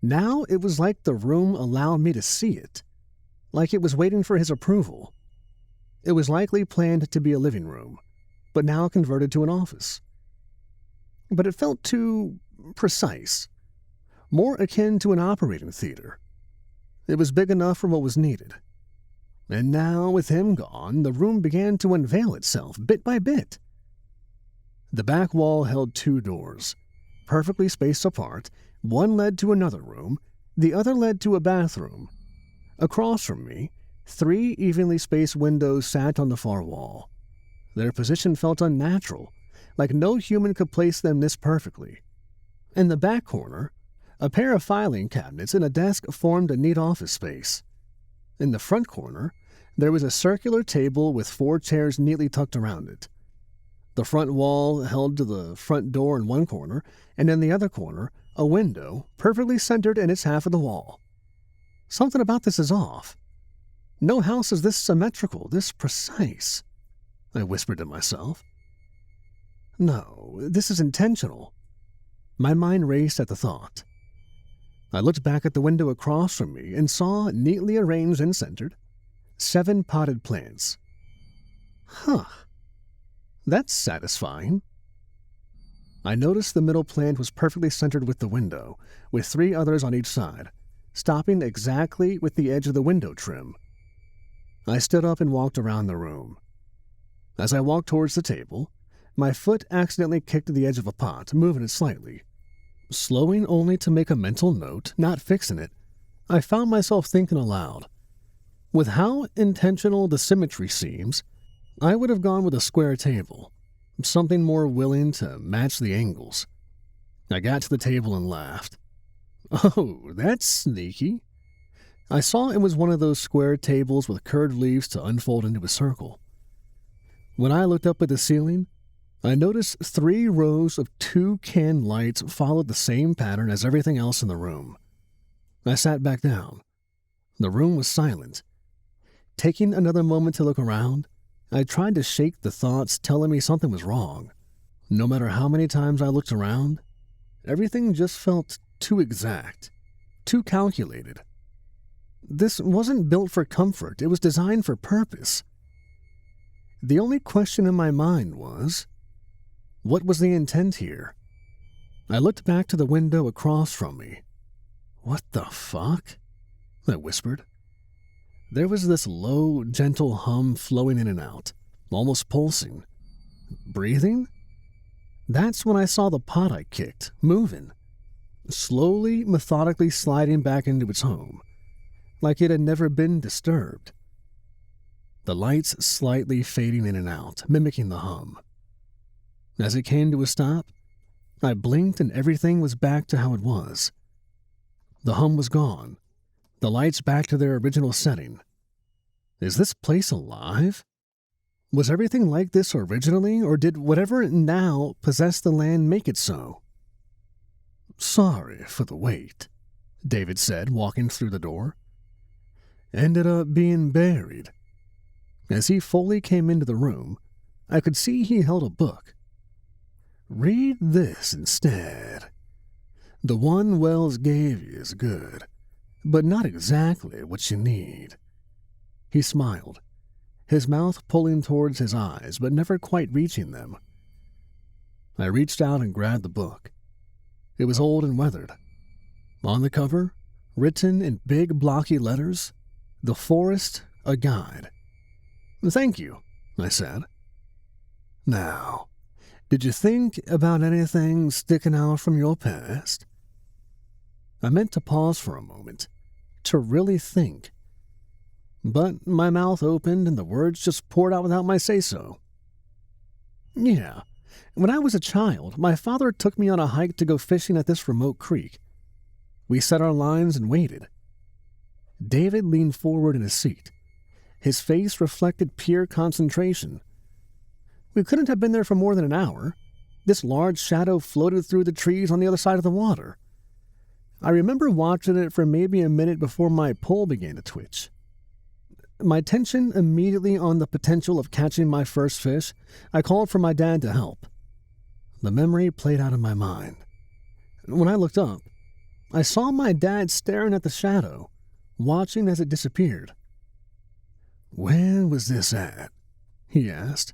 Now it was like the room allowed me to see it, like it was waiting for his approval. It was likely planned to be a living room, but now converted to an office. But it felt too precise, more akin to an operating theater. It was big enough for what was needed. And now, with him gone, the room began to unveil itself bit by bit. The back wall held 2 doors, perfectly spaced apart. One led to another room, the other led to a bathroom. Across from me, 3 evenly spaced windows sat on the far wall. Their position felt unnatural, like no human could place them this perfectly. In the back corner, a pair of filing cabinets and a desk formed a neat office space. In the front corner, there was a circular table with 4 chairs neatly tucked around it. The front wall held to the front door in one corner, and in the other corner, a window perfectly centered in its half of the wall. Something about this is off. No house is this symmetrical, this precise, I whispered to myself. No, this is intentional. My mind raced at the thought. I looked back at the window across from me and saw, neatly arranged and centered, 7 potted plants. Huh. That's satisfying. I noticed the middle plant was perfectly centered with the window, with 3 others on each side, stopping exactly with the edge of the window trim. I stood up and walked around the room. As I walked towards the table, my foot accidentally kicked the edge of a pot, moving it slightly. Slowing only to make a mental note, not fixing it, I found myself thinking aloud. With how intentional the symmetry seems, I would have gone with a square table, something more willing to match the angles. I got to the table and laughed. Oh, that's sneaky. I saw it was one of those square tables with curved leaves to unfold into a circle. When I looked up at the ceiling, I noticed 3 rows of 2 can lights followed the same pattern as everything else in the room. I sat back down. The room was silent. Taking another moment to look around, I tried to shake the thoughts telling me something was wrong. No matter how many times I looked around, everything just felt too exact, too calculated. This wasn't built for comfort, it was designed for purpose. The only question in my mind was, what was the intent here? I looked back to the window across from me. What the fuck? I whispered. There was this low, gentle hum flowing in and out, almost pulsing. Breathing? That's when I saw the pot I kicked, moving, slowly, methodically sliding back into its home, like it had never been disturbed. The lights slightly fading in and out, mimicking the hum. As it came to a stop, I blinked and everything was back to how it was. The hum was gone, the lights back to their original setting. Is this place alive? Was everything like this originally, or did whatever now possess the land make it so? Sorry for the wait, David said, walking through the door. Ended up being buried. As he fully came into the room, I could see he held a book. Read this instead. The one Wells gave you is good, but not exactly what you need. He smiled, his mouth pulling towards his eyes, but never quite reaching them. I reached out and grabbed the book. It was old and weathered. On the cover, written in big blocky letters, "The Forest, a Guide." Thank you, I said. Now, did you think about anything sticking out from your past? I meant to pause for a moment, to really think. But my mouth opened and the words just poured out without my say-so. Yeah, when I was a child, my father took me on a hike to go fishing at this remote creek. We set our lines and waited. David leaned forward in his seat. His face reflected pure concentration. We couldn't have been there for more than an hour. This large shadow floated through the trees on the other side of the water. I remember watching it for maybe a minute before my pole began to twitch. My attention immediately on the potential of catching my first fish, I called for my dad to help. The memory played out in my mind. When I looked up, I saw my dad staring at the shadow, watching as it disappeared. Where was this at? He asked.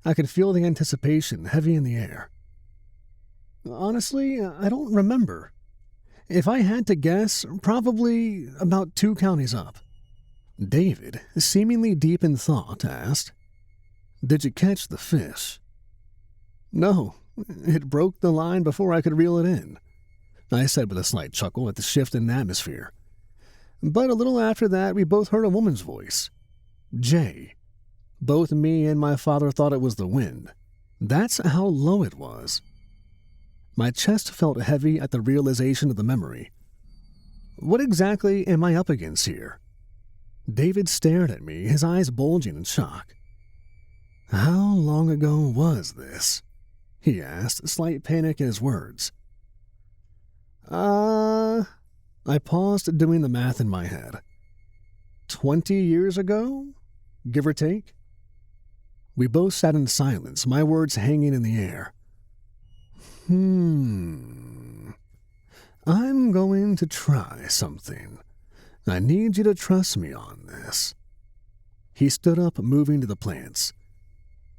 I could feel the anticipation heavy in the air. Honestly, I don't remember. If I had to guess, probably about 2 counties up. David, seemingly deep in thought, asked, "Did you catch the fish?" "No, it broke the line before I could reel it in," I said with a slight chuckle at the shift in atmosphere. But a little after that, we both heard a woman's voice. Jay. Both me and my father thought it was the wind. That's how low it was. My chest felt heavy at the realization of the memory. What exactly am I up against here? David stared at me, his eyes bulging in shock. How long ago was this? He asked, slight panic in his words. I paused, doing the math in my head. 20 years ago? Give or take? We both sat in silence, my words hanging in the air. I'm going to try something. I need you to trust me on this. He stood up, moving to the plants.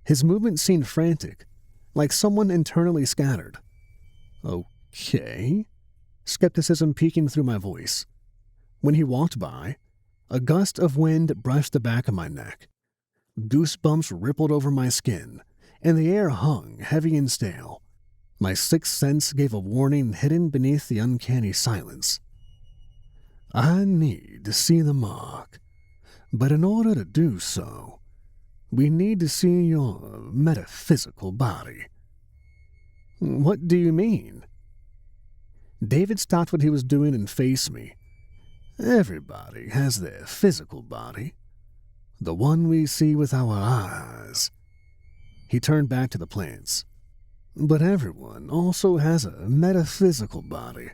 His movement seemed frantic, like someone internally scattered. Okay. Skepticism peeking through my voice. When he walked by, a gust of wind brushed the back of my neck. Goosebumps rippled over my skin, and the air hung heavy and stale. My sixth sense gave a warning hidden beneath the uncanny silence. I need to see the mark, but in order to do so, we need to see your metaphysical body. What do you mean? David stopped what he was doing and faced me. Everybody has their physical body, the one we see with our eyes. He turned back to the plants. But everyone also has a metaphysical body.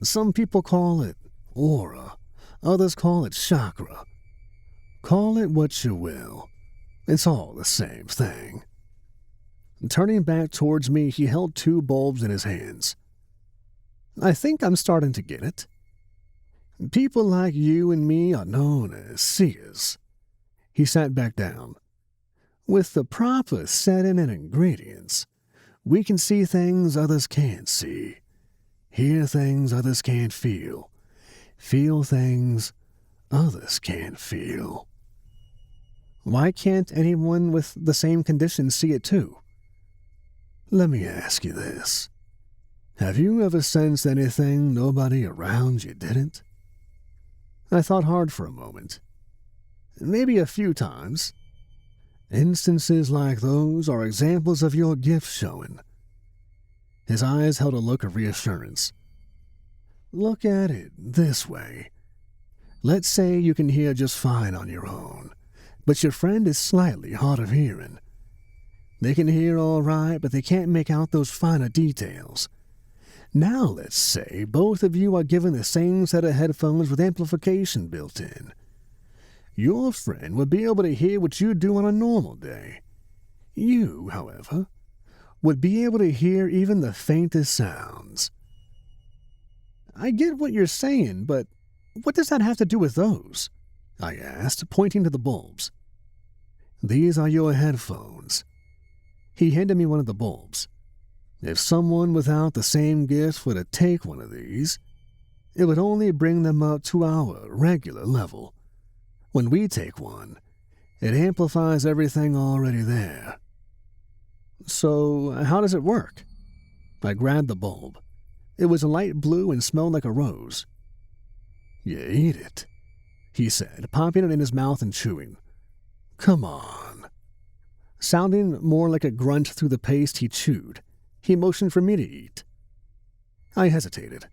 Some people call it aura, others call it chakra. Call it what you will. It's all the same thing. Turning back towards me, he held 2 bulbs in his hands. I think I'm starting to get it. People like you and me are known as seers. He sat back down. With the proper setting and ingredients, we can see things others can't see, hear things others can't feel things others can't feel. Why can't anyone with the same condition see it too? Let me ask you this. Have you ever sensed anything nobody around you didn't? I thought hard for a moment. Maybe a few times. Instances like those are examples of your gift showing. His eyes held a look of reassurance. Look at it this way. Let's say you can hear just fine on your own, but your friend is slightly hard of hearing. They can hear all right, but they can't make out those finer details. Now let's say both of you are given the same set of headphones with amplification built in. Your friend would be able to hear what you do on a normal day. You, however, would be able to hear even the faintest sounds. I get what you're saying, but what does that have to do with those? I asked, pointing to the bulbs. These are your headphones. He handed me one of the bulbs. If someone without the same gift were to take one of these, it would only bring them up to our regular level. When we take one, it amplifies everything already there. So, how does it work? I grabbed the bulb. It was a light blue and smelled like a rose. You eat it, he said, popping it in his mouth and chewing. Come on. Sounding more like a grunt through the paste he chewed, he motioned for me to eat. I hesitated.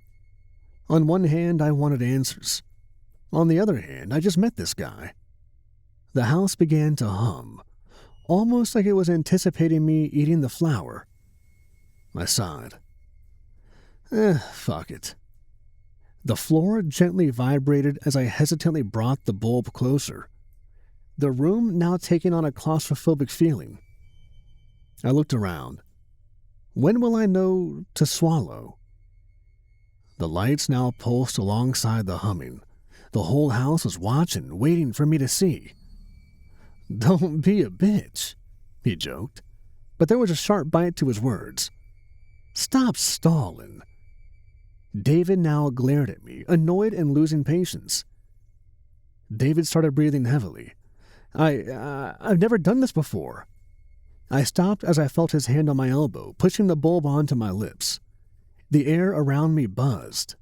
On one hand, I wanted answers. On the other hand, I just met this guy. The house began to hum, almost like it was anticipating me eating the flower. I sighed. Fuck it. The floor gently vibrated as I hesitantly brought the bulb closer, the room now taking on a claustrophobic feeling. I looked around. When will I know to swallow? The lights now pulsed alongside the humming. The whole house was watching, waiting for me to see. Don't be a bitch, he joked, but there was a sharp bite to his words. Stop stalling. David now glared at me, annoyed and losing patience. David started breathing heavily. I've never done this before. I stopped as I felt his hand on my elbow, pushing the bulb onto my lips. The air around me buzzed.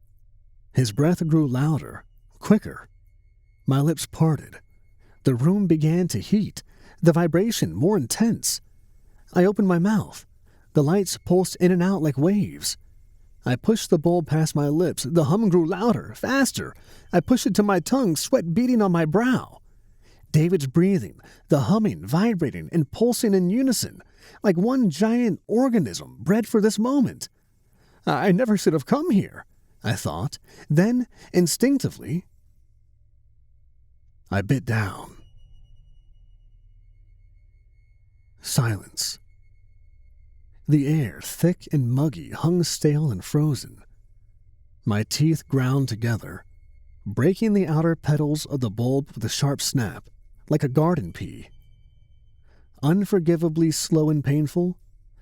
His breath grew louder, quicker. My lips parted. The room began to heat, the vibration more intense. I opened my mouth. The lights pulsed in and out like waves. I pushed the bulb past my lips. The hum grew louder, faster. I pushed it to my tongue, sweat beading on my brow. David's breathing, the humming, vibrating, and pulsing in unison, like one giant organism bred for this moment. I never should have come here, I thought. Then, instinctively, I bit down. Silence. The air, thick and muggy, hung stale and frozen. My teeth ground together, breaking the outer petals of the bulb with a sharp snap, like a garden pea. Unforgivably slow and painful,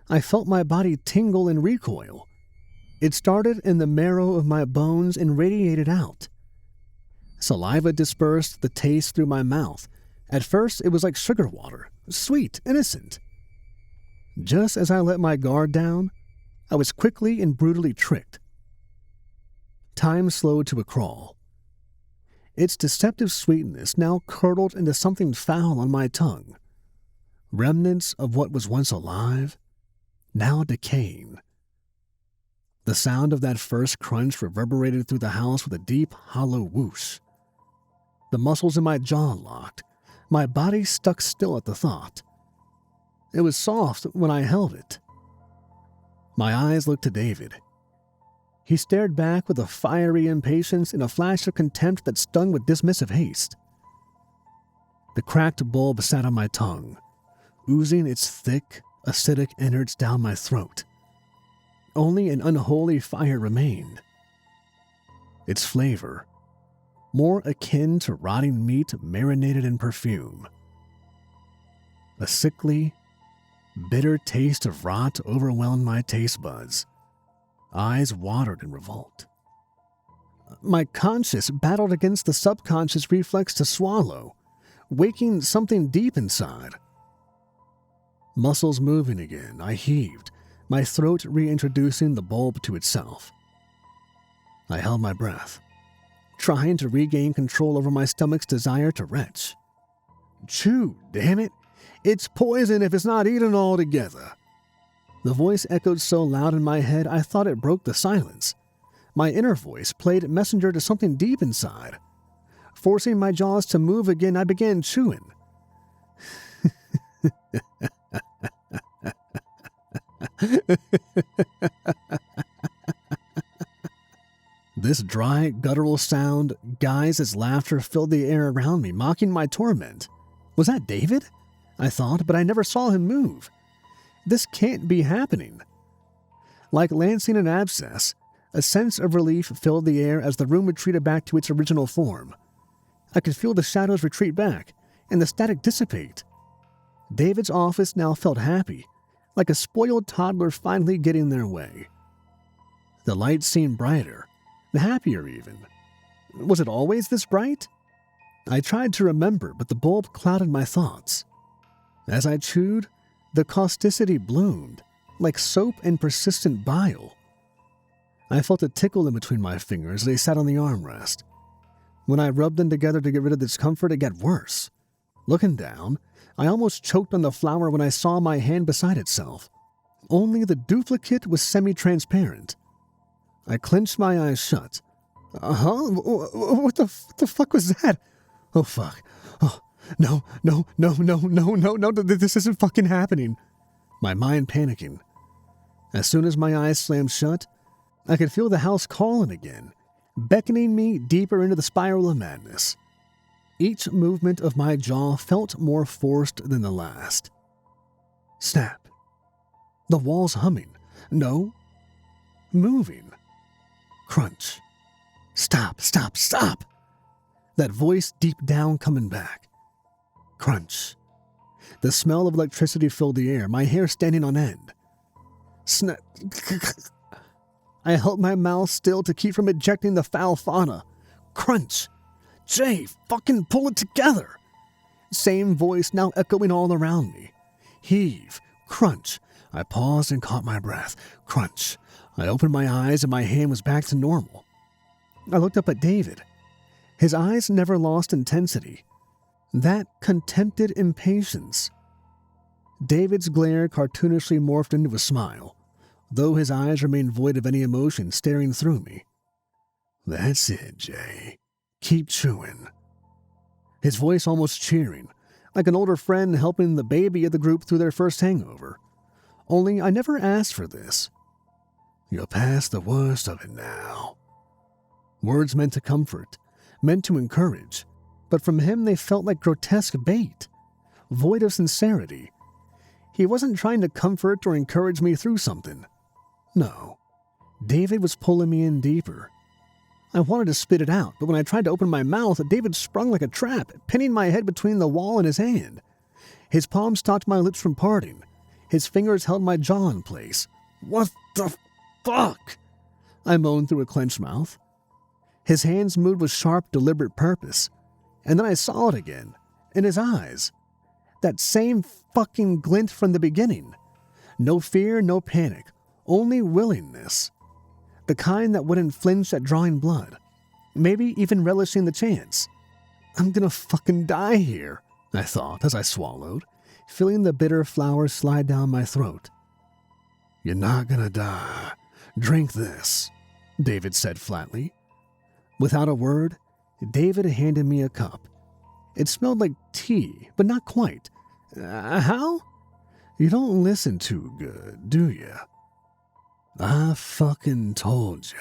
I felt my body tingle and recoil. It started in the marrow of my bones and radiated out. Saliva dispersed the taste through my mouth. At first, it was like sugar water, sweet, innocent. Just as I let my guard down, I was quickly and brutally tricked. Time slowed to a crawl. Its deceptive sweetness now curdled into something foul on my tongue. Remnants of what was once alive, now decaying. The sound of that first crunch reverberated through the house with a deep, hollow whoosh. The muscles in my jaw locked. My body stuck still at the thought. It was soft when I held it. My eyes looked to David. He stared back with a fiery impatience and a flash of contempt that stung with dismissive haste. The cracked bulb sat on my tongue, oozing its thick, acidic innards down my throat. Only an unholy fire remained. Its flavor, more akin to rotting meat marinated in perfume. A sickly, bitter taste of rot overwhelmed my taste buds. Eyes watered in revolt. My conscious battled against the subconscious reflex to swallow, waking something deep inside. Muscles moving again, I heaved, my throat reintroducing the bulb to itself. I held my breath, trying to regain control over my stomach's desire to retch. Chew, damn it! It's poison if it's not eaten altogether. The voice echoed so loud in my head I thought it broke the silence. My inner voice played messenger to something deep inside. Forcing my jaws to move again, I began chewing. This dry, guttural sound guised as laughter filled the air around me, mocking my torment. Was that David? I thought, but I never saw him move. This can't be happening. Like lancing an abscess, a sense of relief filled the air as the room retreated back to its original form. I could feel the shadows retreat back and the static dissipate. David's office now felt happy, like a spoiled toddler finally getting their way. The lights seemed brighter, happier even. Was it always this bright? I tried to remember, but the bulb clouded my thoughts. As I chewed, the causticity bloomed, like soap and persistent bile. I felt a tickle in between my fingers as they sat on the armrest. When I rubbed them together to get rid of the discomfort, it got worse. Looking down, I almost choked on the flour when I saw my hand beside itself. Only the duplicate was semi-transparent. I clenched my eyes shut. What the fuck was that? Oh, fuck. Oh, no, this isn't fucking happening. My mind panicking. As soon as my eyes slammed shut, I could feel the house calling again, beckoning me deeper into the spiral of madness. Each movement of my jaw felt more forced than the last. Snap. The walls humming. No. Moving. Crunch. Stop. That voice deep down coming back. Crunch. The smell of electricity filled the air, my hair standing on end. I held my mouth still to keep from ejecting the foul fauna. Crunch. Jay, fucking pull it together. Same voice now echoing all around me. Heave. Crunch. I paused and caught my breath. Crunch. I opened my eyes and my hand was back to normal. I looked up at David. His eyes never lost intensity. That contempted impatience. David's glare cartoonishly morphed into a smile, though his eyes remained void of any emotion staring through me. That's it, Jay. Keep chewing. His voice almost cheering, like an older friend helping the baby of the group through their first hangover. Only I never asked for this. You're past the worst of it now. Words meant to comfort, meant to encourage, but from him they felt like grotesque bait, void of sincerity. He wasn't trying to comfort or encourage me through something. No, David was pulling me in deeper. I wanted to spit it out, but when I tried to open my mouth, David sprung like a trap, pinning my head between the wall and his hand. His palm stopped my lips from parting. His fingers held my jaw in place. What the fuck? I moaned through a clenched mouth. His hands moved with sharp, deliberate purpose. And then I saw it again, in his eyes. That same fucking glint from the beginning. No fear, no panic, only willingness. The kind that wouldn't flinch at drawing blood. Maybe even relishing the chance. I'm gonna fucking die here, I thought as I swallowed, feeling the bitter flower slide down my throat. You're not gonna die. Drink this, David said flatly. Without a word, David handed me a cup. It smelled like tea, but not quite. How? You don't listen too good, do you? I fucking told you.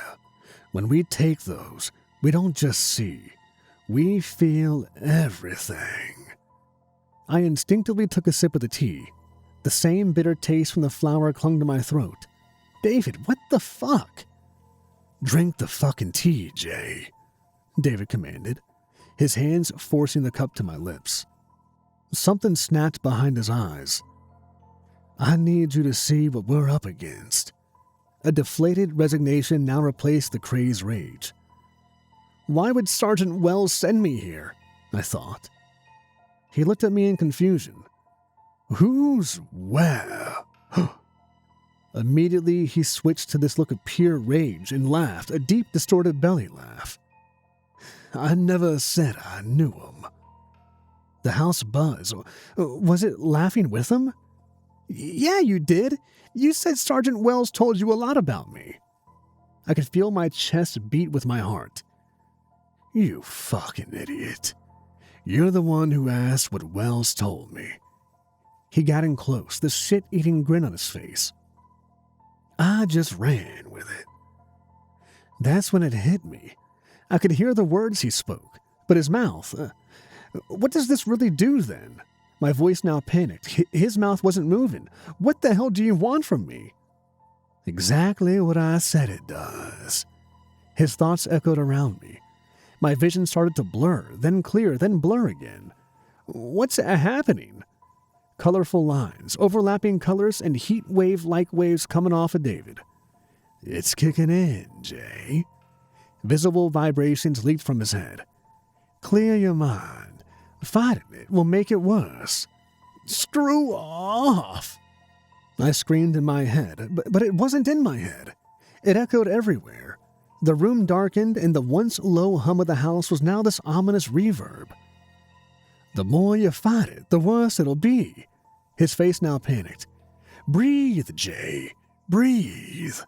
When we take those, we don't just see. We feel everything. I instinctively took a sip of the tea. The same bitter taste from the flower clung to my throat. David, what the fuck? Drink the fucking tea, Jay, David commanded, his hands forcing the cup to my lips. Something snapped behind his eyes. I need you to see what we're up against. A deflated resignation now replaced the crazed rage. Why would Sergeant Wells send me here? I thought. He looked at me in confusion. Who's where? Immediately, he switched to this look of pure rage and laughed, a deep, distorted belly laugh. I never said I knew him. The house buzzed. Was it laughing with him? Yeah, you did. You said Sergeant Wells told you a lot about me. I could feel my chest beat with my heart. You fucking idiot. You're the one who asked what Wells told me. He got in close, the shit-eating grin on his face. I just ran with it. That's when it hit me. I could hear the words he spoke, but his mouth... what does this really do then? My voice now panicked. His mouth wasn't moving. What the hell do you want from me? Exactly what I said it does. His thoughts echoed around me. My vision started to blur, then clear, then blur again. What's happening? Colorful lines, overlapping colors, and heat wave-like waves coming off of David. It's kicking in, Jay. Visible vibrations leaped from his head. Clear your mind. Fighting it will make it worse. Screw off! I screamed in my head, but it wasn't in my head. It echoed everywhere. The room darkened, and the once low hum of the house was now this ominous reverb. The more you fight it, the worse it'll be. His face now panicked. Breathe, Jay. Breathe.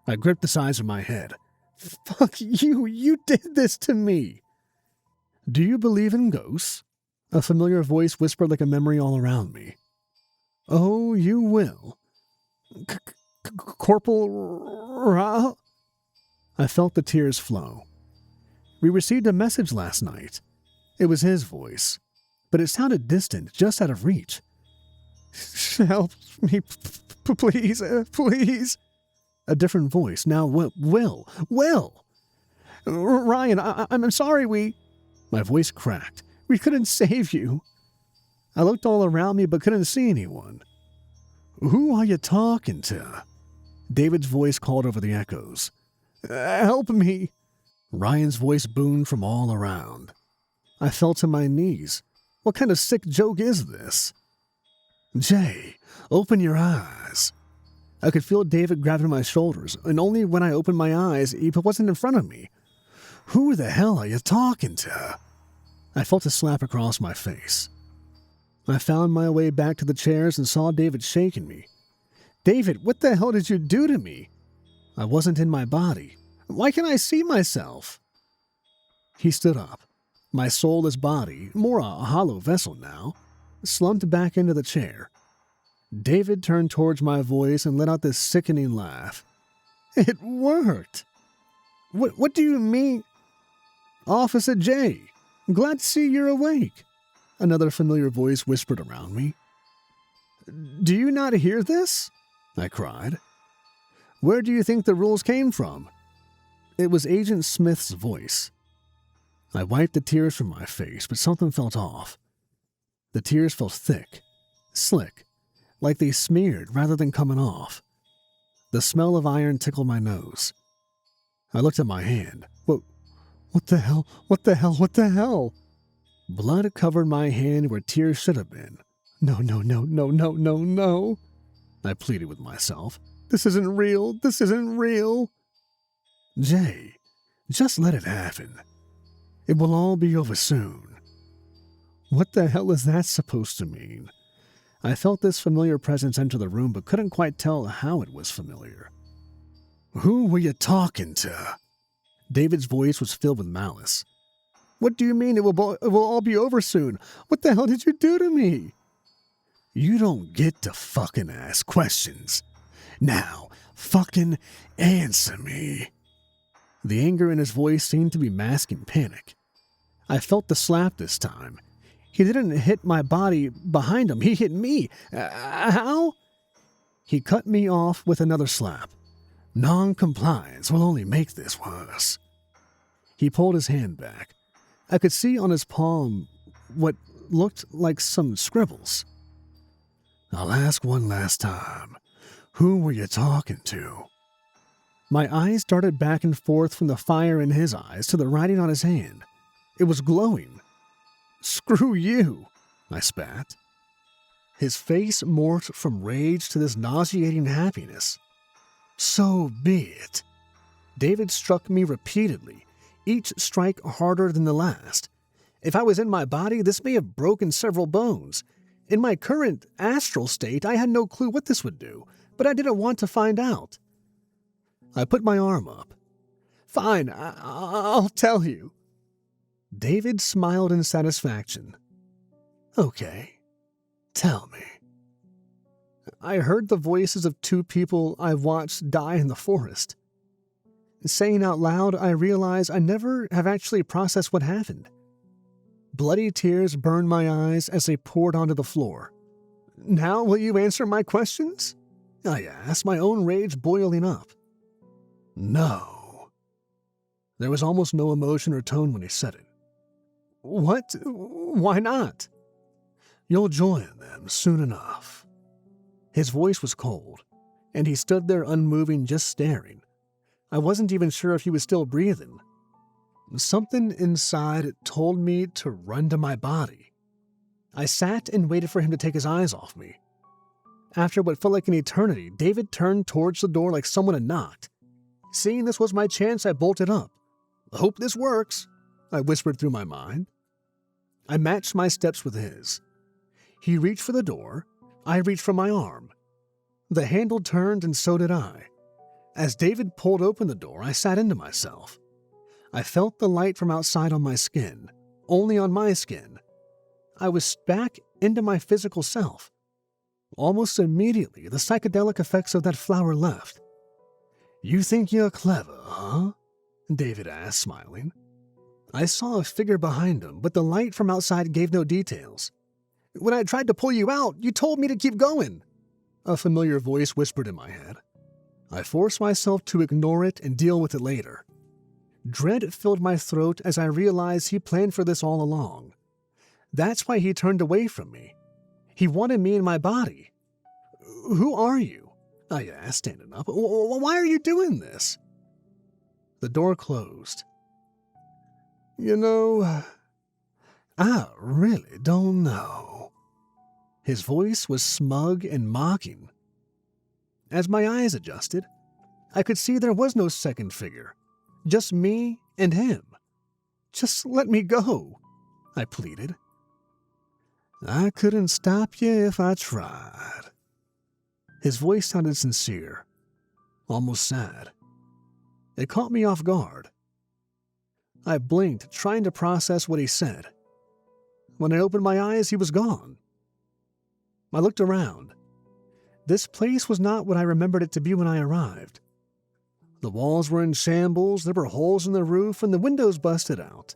I gripped the sides of my head. Fuck you. You did this to me. Do you believe in ghosts? A familiar voice whispered like a memory all around me. Oh, you will. Corporal Ra? I felt the tears flow. We received a message last night. It was his voice, but it sounded distant, just out of reach. Help me, please, please. A different voice, now Will. Ryan, I'm sorry My voice cracked. We couldn't save you. I looked all around me but couldn't see anyone. Who are you talking to? David's voice called over the echoes. Help me! Ryan's voice boomed from all around. I fell to my knees. What kind of sick joke is this? Jay, open your eyes. I could feel David grabbing my shoulders, and only when I opened my eyes, he wasn't in front of me. Who the hell are you talking to? I felt a slap across my face. I found my way back to the chairs and saw David shaking me. David, what the hell did you do to me? I wasn't in my body. Why can't I see myself? He stood up. My soulless body, more a hollow vessel now, slumped back into the chair. David turned towards my voice and let out this sickening laugh. It worked. What do you mean? Officer J, glad to see you're awake. Another familiar voice whispered around me. Do you not hear this? I cried. Where do you think the rules came from? It was Agent Smith's voice. I wiped the tears from my face, but something felt off. The tears felt thick, slick, like they smeared rather than coming off. The smell of iron tickled my nose. I looked at my hand. What the hell? What the hell? What the hell? Blood covered my hand where tears should have been. No. I pleaded with myself. This isn't real. This isn't real. Jay, just let it happen. It will all be over soon. What the hell is that supposed to mean? I felt this familiar presence enter the room but couldn't quite tell how it was familiar. Who were you talking to? David's voice was filled with malice. What do you mean it will all be over soon? What the hell did you do to me? You don't get to fucking ask questions. Now, fucking answer me. The anger in his voice seemed to be masking panic. I felt the slap this time. He didn't hit my body behind him. He hit me. How? He cut me off with another slap. Non-compliance will only make this worse. He pulled his hand back. I could see on his palm what looked like some scribbles. I'll ask one last time. Who were you talking to? My eyes darted back and forth from the fire in his eyes to the writing on his hand. It was glowing. Screw you, I spat. His face morphed from rage to this nauseating happiness. So be it. David struck me repeatedly, each strike harder than the last. If I was in my body, this may have broken several bones. In my current astral state, I had no clue what this would do, but I didn't want to find out. I put my arm up. Fine, I'll tell you. David smiled in satisfaction. Okay, tell me. I heard the voices of two people I've watched die in the forest. Saying out loud, I realize I never have actually processed what happened. Bloody tears burned my eyes as they poured onto the floor. Now will you answer my questions? I asked, my own rage boiling up. No. There was almost no emotion or tone when he said it. What? Why not? You'll join them soon enough. His voice was cold, and he stood there unmoving, just staring. I wasn't even sure if he was still breathing. Something inside told me to run to my body. I sat and waited for him to take his eyes off me. After what felt like an eternity, David turned towards the door like someone had knocked. Seeing this was my chance, I bolted up. Hope this works, I whispered through my mind. I matched my steps with his. He reached for the door. I reached for my arm. The handle turned and so did I. As David pulled open the door, I sat into myself. I felt the light from outside on my skin, only on my skin. I was back into my physical self. Almost immediately, the psychedelic effects of that flower left. You think you're clever, huh? David asked, smiling. I saw a figure behind him, but the light from outside gave no details. When I tried to pull you out, you told me to keep going. A familiar voice whispered in my head. I forced myself to ignore it and deal with it later. Dread filled my throat as I realized he planned for this all along. That's why he turned away from me. He wanted me in my body. Who are you? I asked, standing up. Why are you doing this? The door closed. You know, I really don't know. His voice was smug and mocking. As my eyes adjusted, I could see there was no second figure, just me and him. Just let me go, I pleaded. I couldn't stop you if I tried. His voice sounded sincere, almost sad. It caught me off guard. I blinked, trying to process what he said. When I opened my eyes, he was gone. I looked around. This place was not what I remembered it to be when I arrived. The walls were in shambles, there were holes in the roof, and the windows busted out.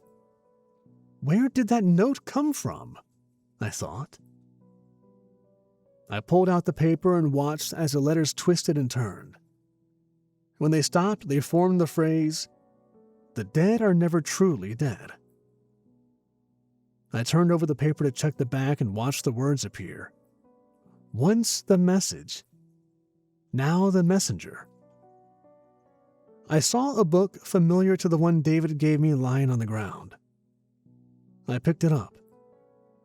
Where did that note come from? I thought. I pulled out the paper and watched as the letters twisted and turned. When they stopped, they formed the phrase, "The dead are never truly dead." I turned over the paper to check the back and watched the words appear. Once the message, now the messenger. I saw a book familiar to the one David gave me lying on the ground. I picked it up.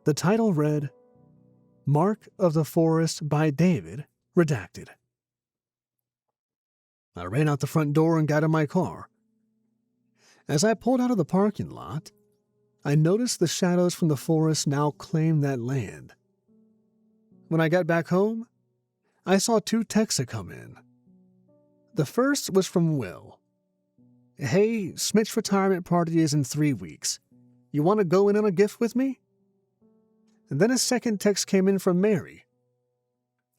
The title read, Mark of the Forest by David, redacted. I ran out the front door and got in my car. As I pulled out of the parking lot, I noticed the shadows from the forest now claimed that land. When I got back home, I saw 2 texts that come in. The first was from Will. Hey, Smith's retirement party is in 3 weeks. You want to go in on a gift with me? And then a second text came in from Mary.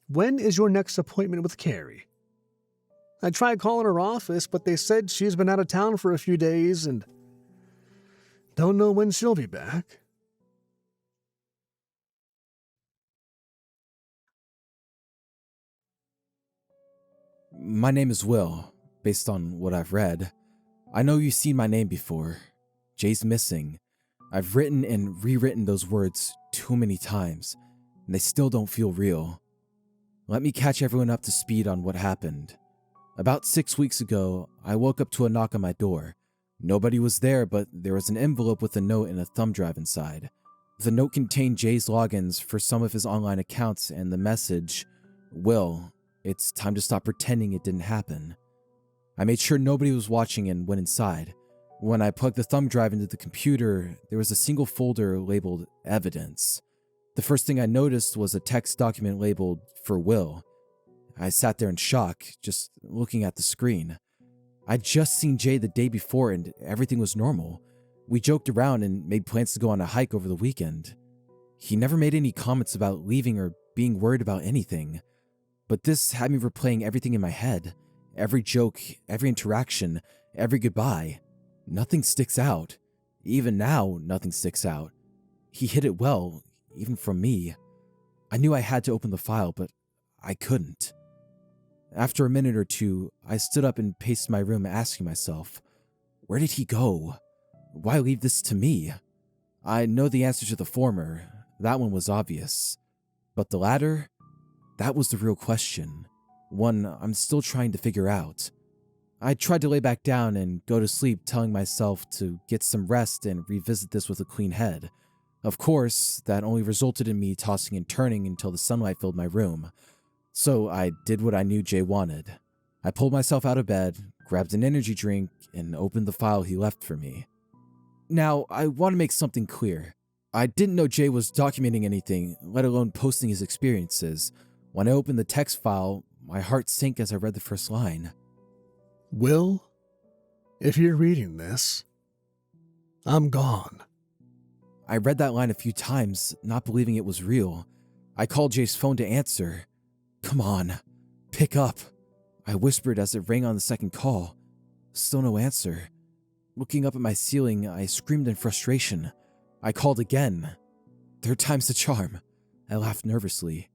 When is your next appointment with Carrie? I tried calling her office, but they said she's been out of town for a few days and don't know when she'll be back. My name is Will, based on what I've read. I know you've seen my name before. Jay's missing. I've written and rewritten those words too many times, and they still don't feel real. Let me catch everyone up to speed on what happened. About 6 weeks ago, I woke up to a knock on my door. Nobody was there, but there was an envelope with a note and a thumb drive inside. The note contained Jay's logins for some of his online accounts and the message, Will, it's time to stop pretending it didn't happen. I made sure nobody was watching and went inside. When I plugged the thumb drive into the computer, there was a single folder labeled Evidence. The first thing I noticed was a text document labeled For Will. I sat there in shock, just looking at the screen. I'd just seen Jay the day before and everything was normal. We joked around and made plans to go on a hike over the weekend. He never made any comments about leaving or being worried about anything. But this had me replaying everything in my head. Every joke, every interaction, every goodbye. Nothing sticks out. Even now, nothing sticks out. He hid it well, even from me. I knew I had to open the file, but I couldn't. After a minute or two, I stood up and paced my room asking myself, where did he go? Why leave this to me? I know the answer to the former. That one was obvious. But the latter? That was the real question. One I'm still trying to figure out. I tried to lay back down and go to sleep, telling myself to get some rest and revisit this with a clean head. Of course, that only resulted in me tossing and turning until the sunlight filled my room. So I did what I knew Jay wanted. I pulled myself out of bed, grabbed an energy drink, and opened the file he left for me. Now, I want to make something clear. I didn't know Jay was documenting anything, let alone posting his experiences. When I opened the text file, my heart sank as I read the first line. Will, if you're reading this, I'm gone. I read that line a few times, not believing it was real. I called Jay's phone to answer. Come on, pick up, I whispered as it rang on the second call. Still no answer. Looking up at my ceiling, I screamed in frustration. I called again. 3rd time's the charm. I laughed nervously.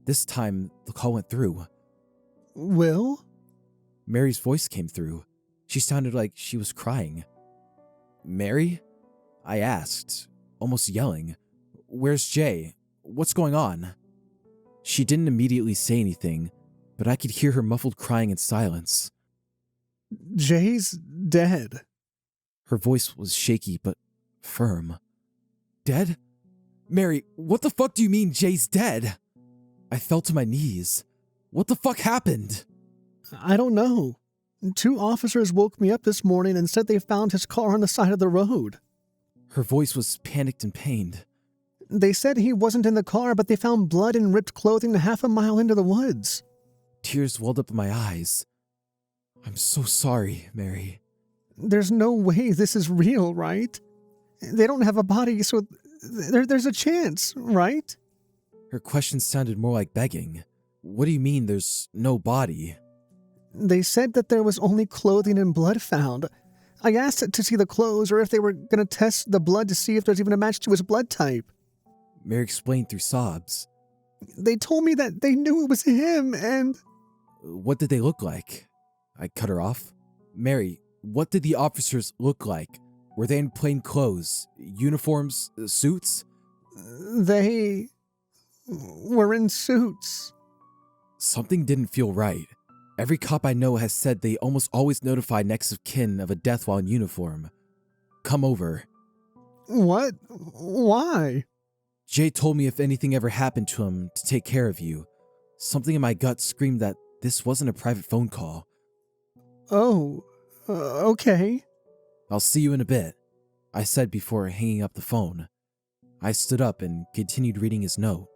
This time, the call went through. Will? Mary's voice came through. She sounded like she was crying. Mary? I asked, almost yelling. Where's Jay? What's going on?" She didn't immediately say anything, but I could hear her muffled crying in silence. Jay's dead. Her voice was shaky but firm. "Dead? Mary, what the fuck do you mean Jay's dead?" I fell to my knees. What the fuck happened? I don't know. 2 officers woke me up this morning and said they found his car on the side of the road. Her voice was panicked and pained. They said he wasn't in the car, but they found blood and ripped clothing half a mile into the woods. Tears welled up in my eyes. "I'm so sorry, Mary." There's no way this is real, right? They don't have a body, so there's a chance, right? Her question sounded more like begging. "What do you mean there's no body?" They said that there was only clothing and blood found. I asked to see the clothes or if they were going to test the blood to see if there's even a match to his blood type. Mary explained through sobs. They told me that they knew it was him and... "What did they look like?" I cut her off. "Mary, what did the officers look like? Were they in plain clothes, uniforms, suits?" They were in suits. Something didn't feel right. Every cop I know has said they almost always notify next of kin of a death while in uniform. "Come over." What? Why? "Jay told me if anything ever happened to him, to take care of you." Something in my gut screamed that this wasn't a private phone call. Oh, okay. "I'll see you in a bit," I said before hanging up the phone. I stood up and continued reading his note.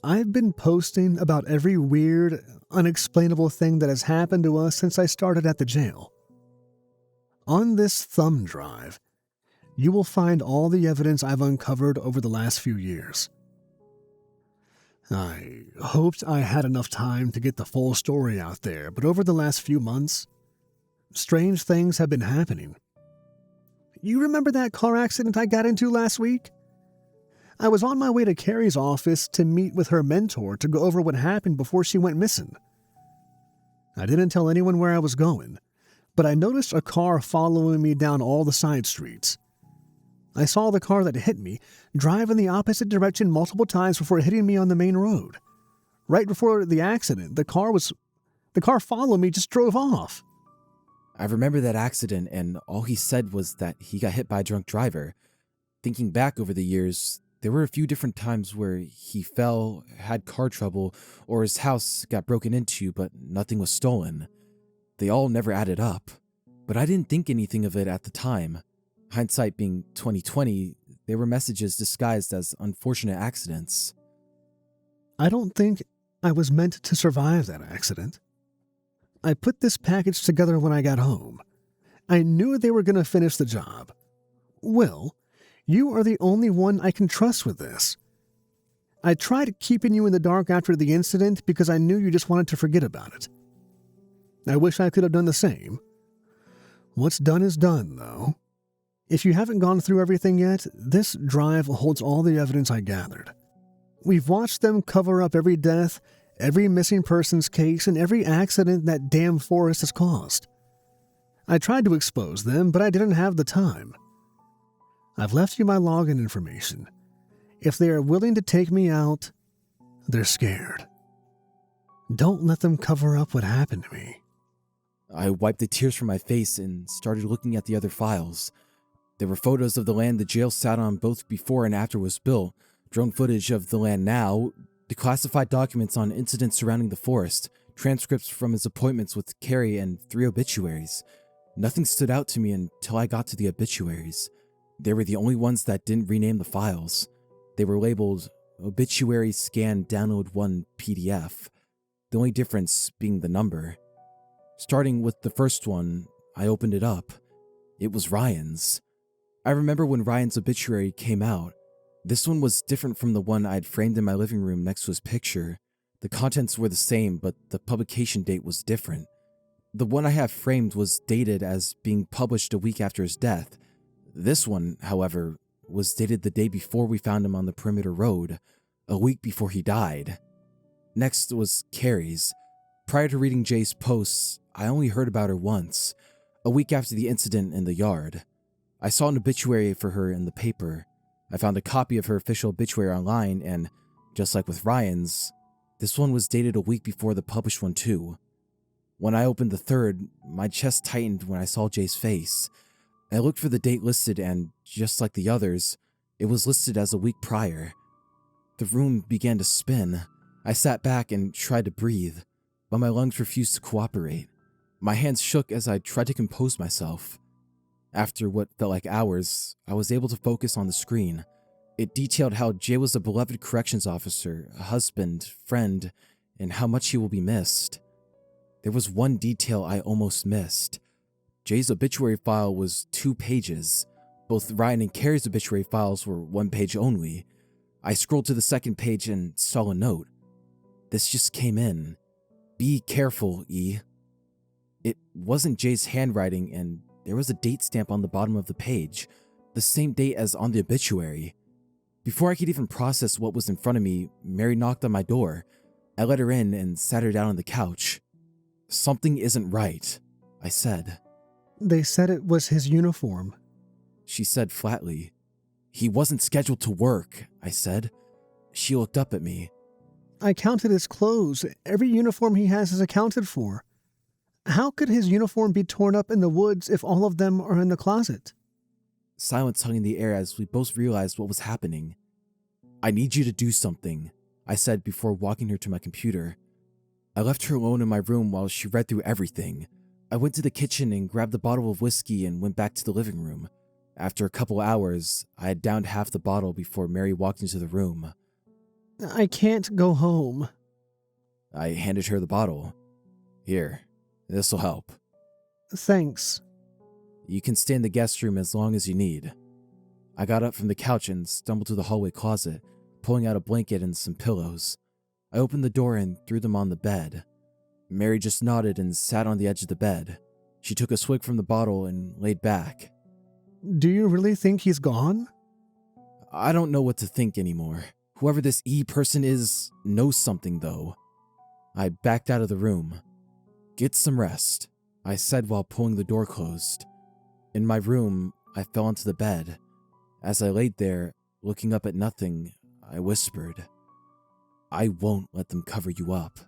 I've been posting about every weird, unexplainable thing that has happened to us since I started at the jail. On this thumb drive, you will find all the evidence I've uncovered over the last few years. I hoped I had enough time to get the full story out there, but over the last few months, strange things have been happening. You remember that car accident I got into last week? I was on my way to Carrie's office to meet with her mentor to go over what happened before she went missing. I didn't tell anyone where I was going, but I noticed a car following me down all the side streets. I saw the car that hit me drive in the opposite direction multiple times before hitting me on the main road. Right before the accident, the car following me just drove off. I remember that accident, and all he said was that he got hit by a drunk driver. Thinking back over the years, there were a few different times where he fell, had car trouble, or his house got broken into, but nothing was stolen. They all never added up, but I didn't think anything of it at the time. Hindsight being 2020, they were messages disguised as unfortunate accidents. I don't think I was meant to survive that accident. I put this package together when I got home. I knew they were going to finish the job. Will, you are the only one I can trust with this. I tried keeping you in the dark after the incident because I knew you just wanted to forget about it. I wish I could have done the same. What's done is done, though. If you haven't gone through everything yet, this drive holds all the evidence I gathered. We've watched them cover up every death, every missing persons case, and every accident that damn forest has caused. I tried to expose them, but I didn't have the time. I've left you my login information. If they are willing to take me out, they're scared. Don't let them cover up what happened to me. I wiped the tears from my face and started looking at the other files. There were photos of the land the jail sat on both before and after it was built, drone footage of the land now, declassified documents on incidents surrounding the forest, transcripts from his appointments with Carrie, and 3 obituaries. Nothing stood out to me until I got to the obituaries. They were the only ones that didn't rename the files. They were labeled Obituary Scan Download 1 PDF, the only difference being the number. Starting with the first one, I opened it up. It was Ryan's. I remember when Ryan's obituary came out. This one was different from the one I'd framed in my living room next to his picture. The contents were the same, but the publication date was different. The one I have framed was dated as being published a week after his death. This one, however, was dated the day before we found him on the perimeter road, a week before he died. Next was Carrie's. Prior to reading Jay's posts, I only heard about her once, a week after the incident in the yard. I saw an obituary for her in the paper. I found a copy of her official obituary online, and just like with Ryan's, this one was dated a week before the published one too. When I opened the third, my chest tightened when I saw Jay's face. I looked for the date listed, and just like the others, it was listed as a week prior. The room began to spin. I sat back and tried to breathe, but my lungs refused to cooperate. My hands shook as I tried to compose myself. After what felt like hours, I was able to focus on the screen. It detailed how Jay was a beloved corrections officer, a husband, friend, and how much he will be missed. There was one detail I almost missed. Jay's obituary file was 2 pages. Both Ryan and Carrie's obituary files were 1 page only. I scrolled to the second page and saw a note. This just came in. Be careful, E. It wasn't Jay's handwriting, and there was a date stamp on the bottom of the page, the same date as on the obituary. Before I could even process what was in front of me, Mary knocked on my door. I let her in and sat her down on the couch. Something isn't right, I said. They said it was his uniform. She said flatly. He wasn't scheduled to work, I said. She looked up at me. I counted his clothes. Every uniform he has is accounted for. How could his uniform be torn up in the woods if all of them are in the closet? Silence hung in the air as we both realized what was happening. I need you to do something, I said before walking her to my computer. I left her alone in my room while she read through everything. I went to the kitchen and grabbed a bottle of whiskey and went back to the living room. After a couple hours, I had downed half the bottle before Mary walked into the room. I can't go home. I handed her the bottle. Here, this'll help. Thanks. You can stay in the guest room as long as you need. I got up from the couch and stumbled to the hallway closet, pulling out a blanket and some pillows. I opened the door and threw them on the bed. Mary just nodded and sat on the edge of the bed. She took a swig from the bottle and laid back. Do you really think he's gone? I don't know what to think anymore. Whoever this E person is knows something, though. I backed out of the room. Get some rest, I said while pulling the door closed. In my room, I fell onto the bed. As I laid there, looking up at nothing, I whispered, I won't let them cover you up.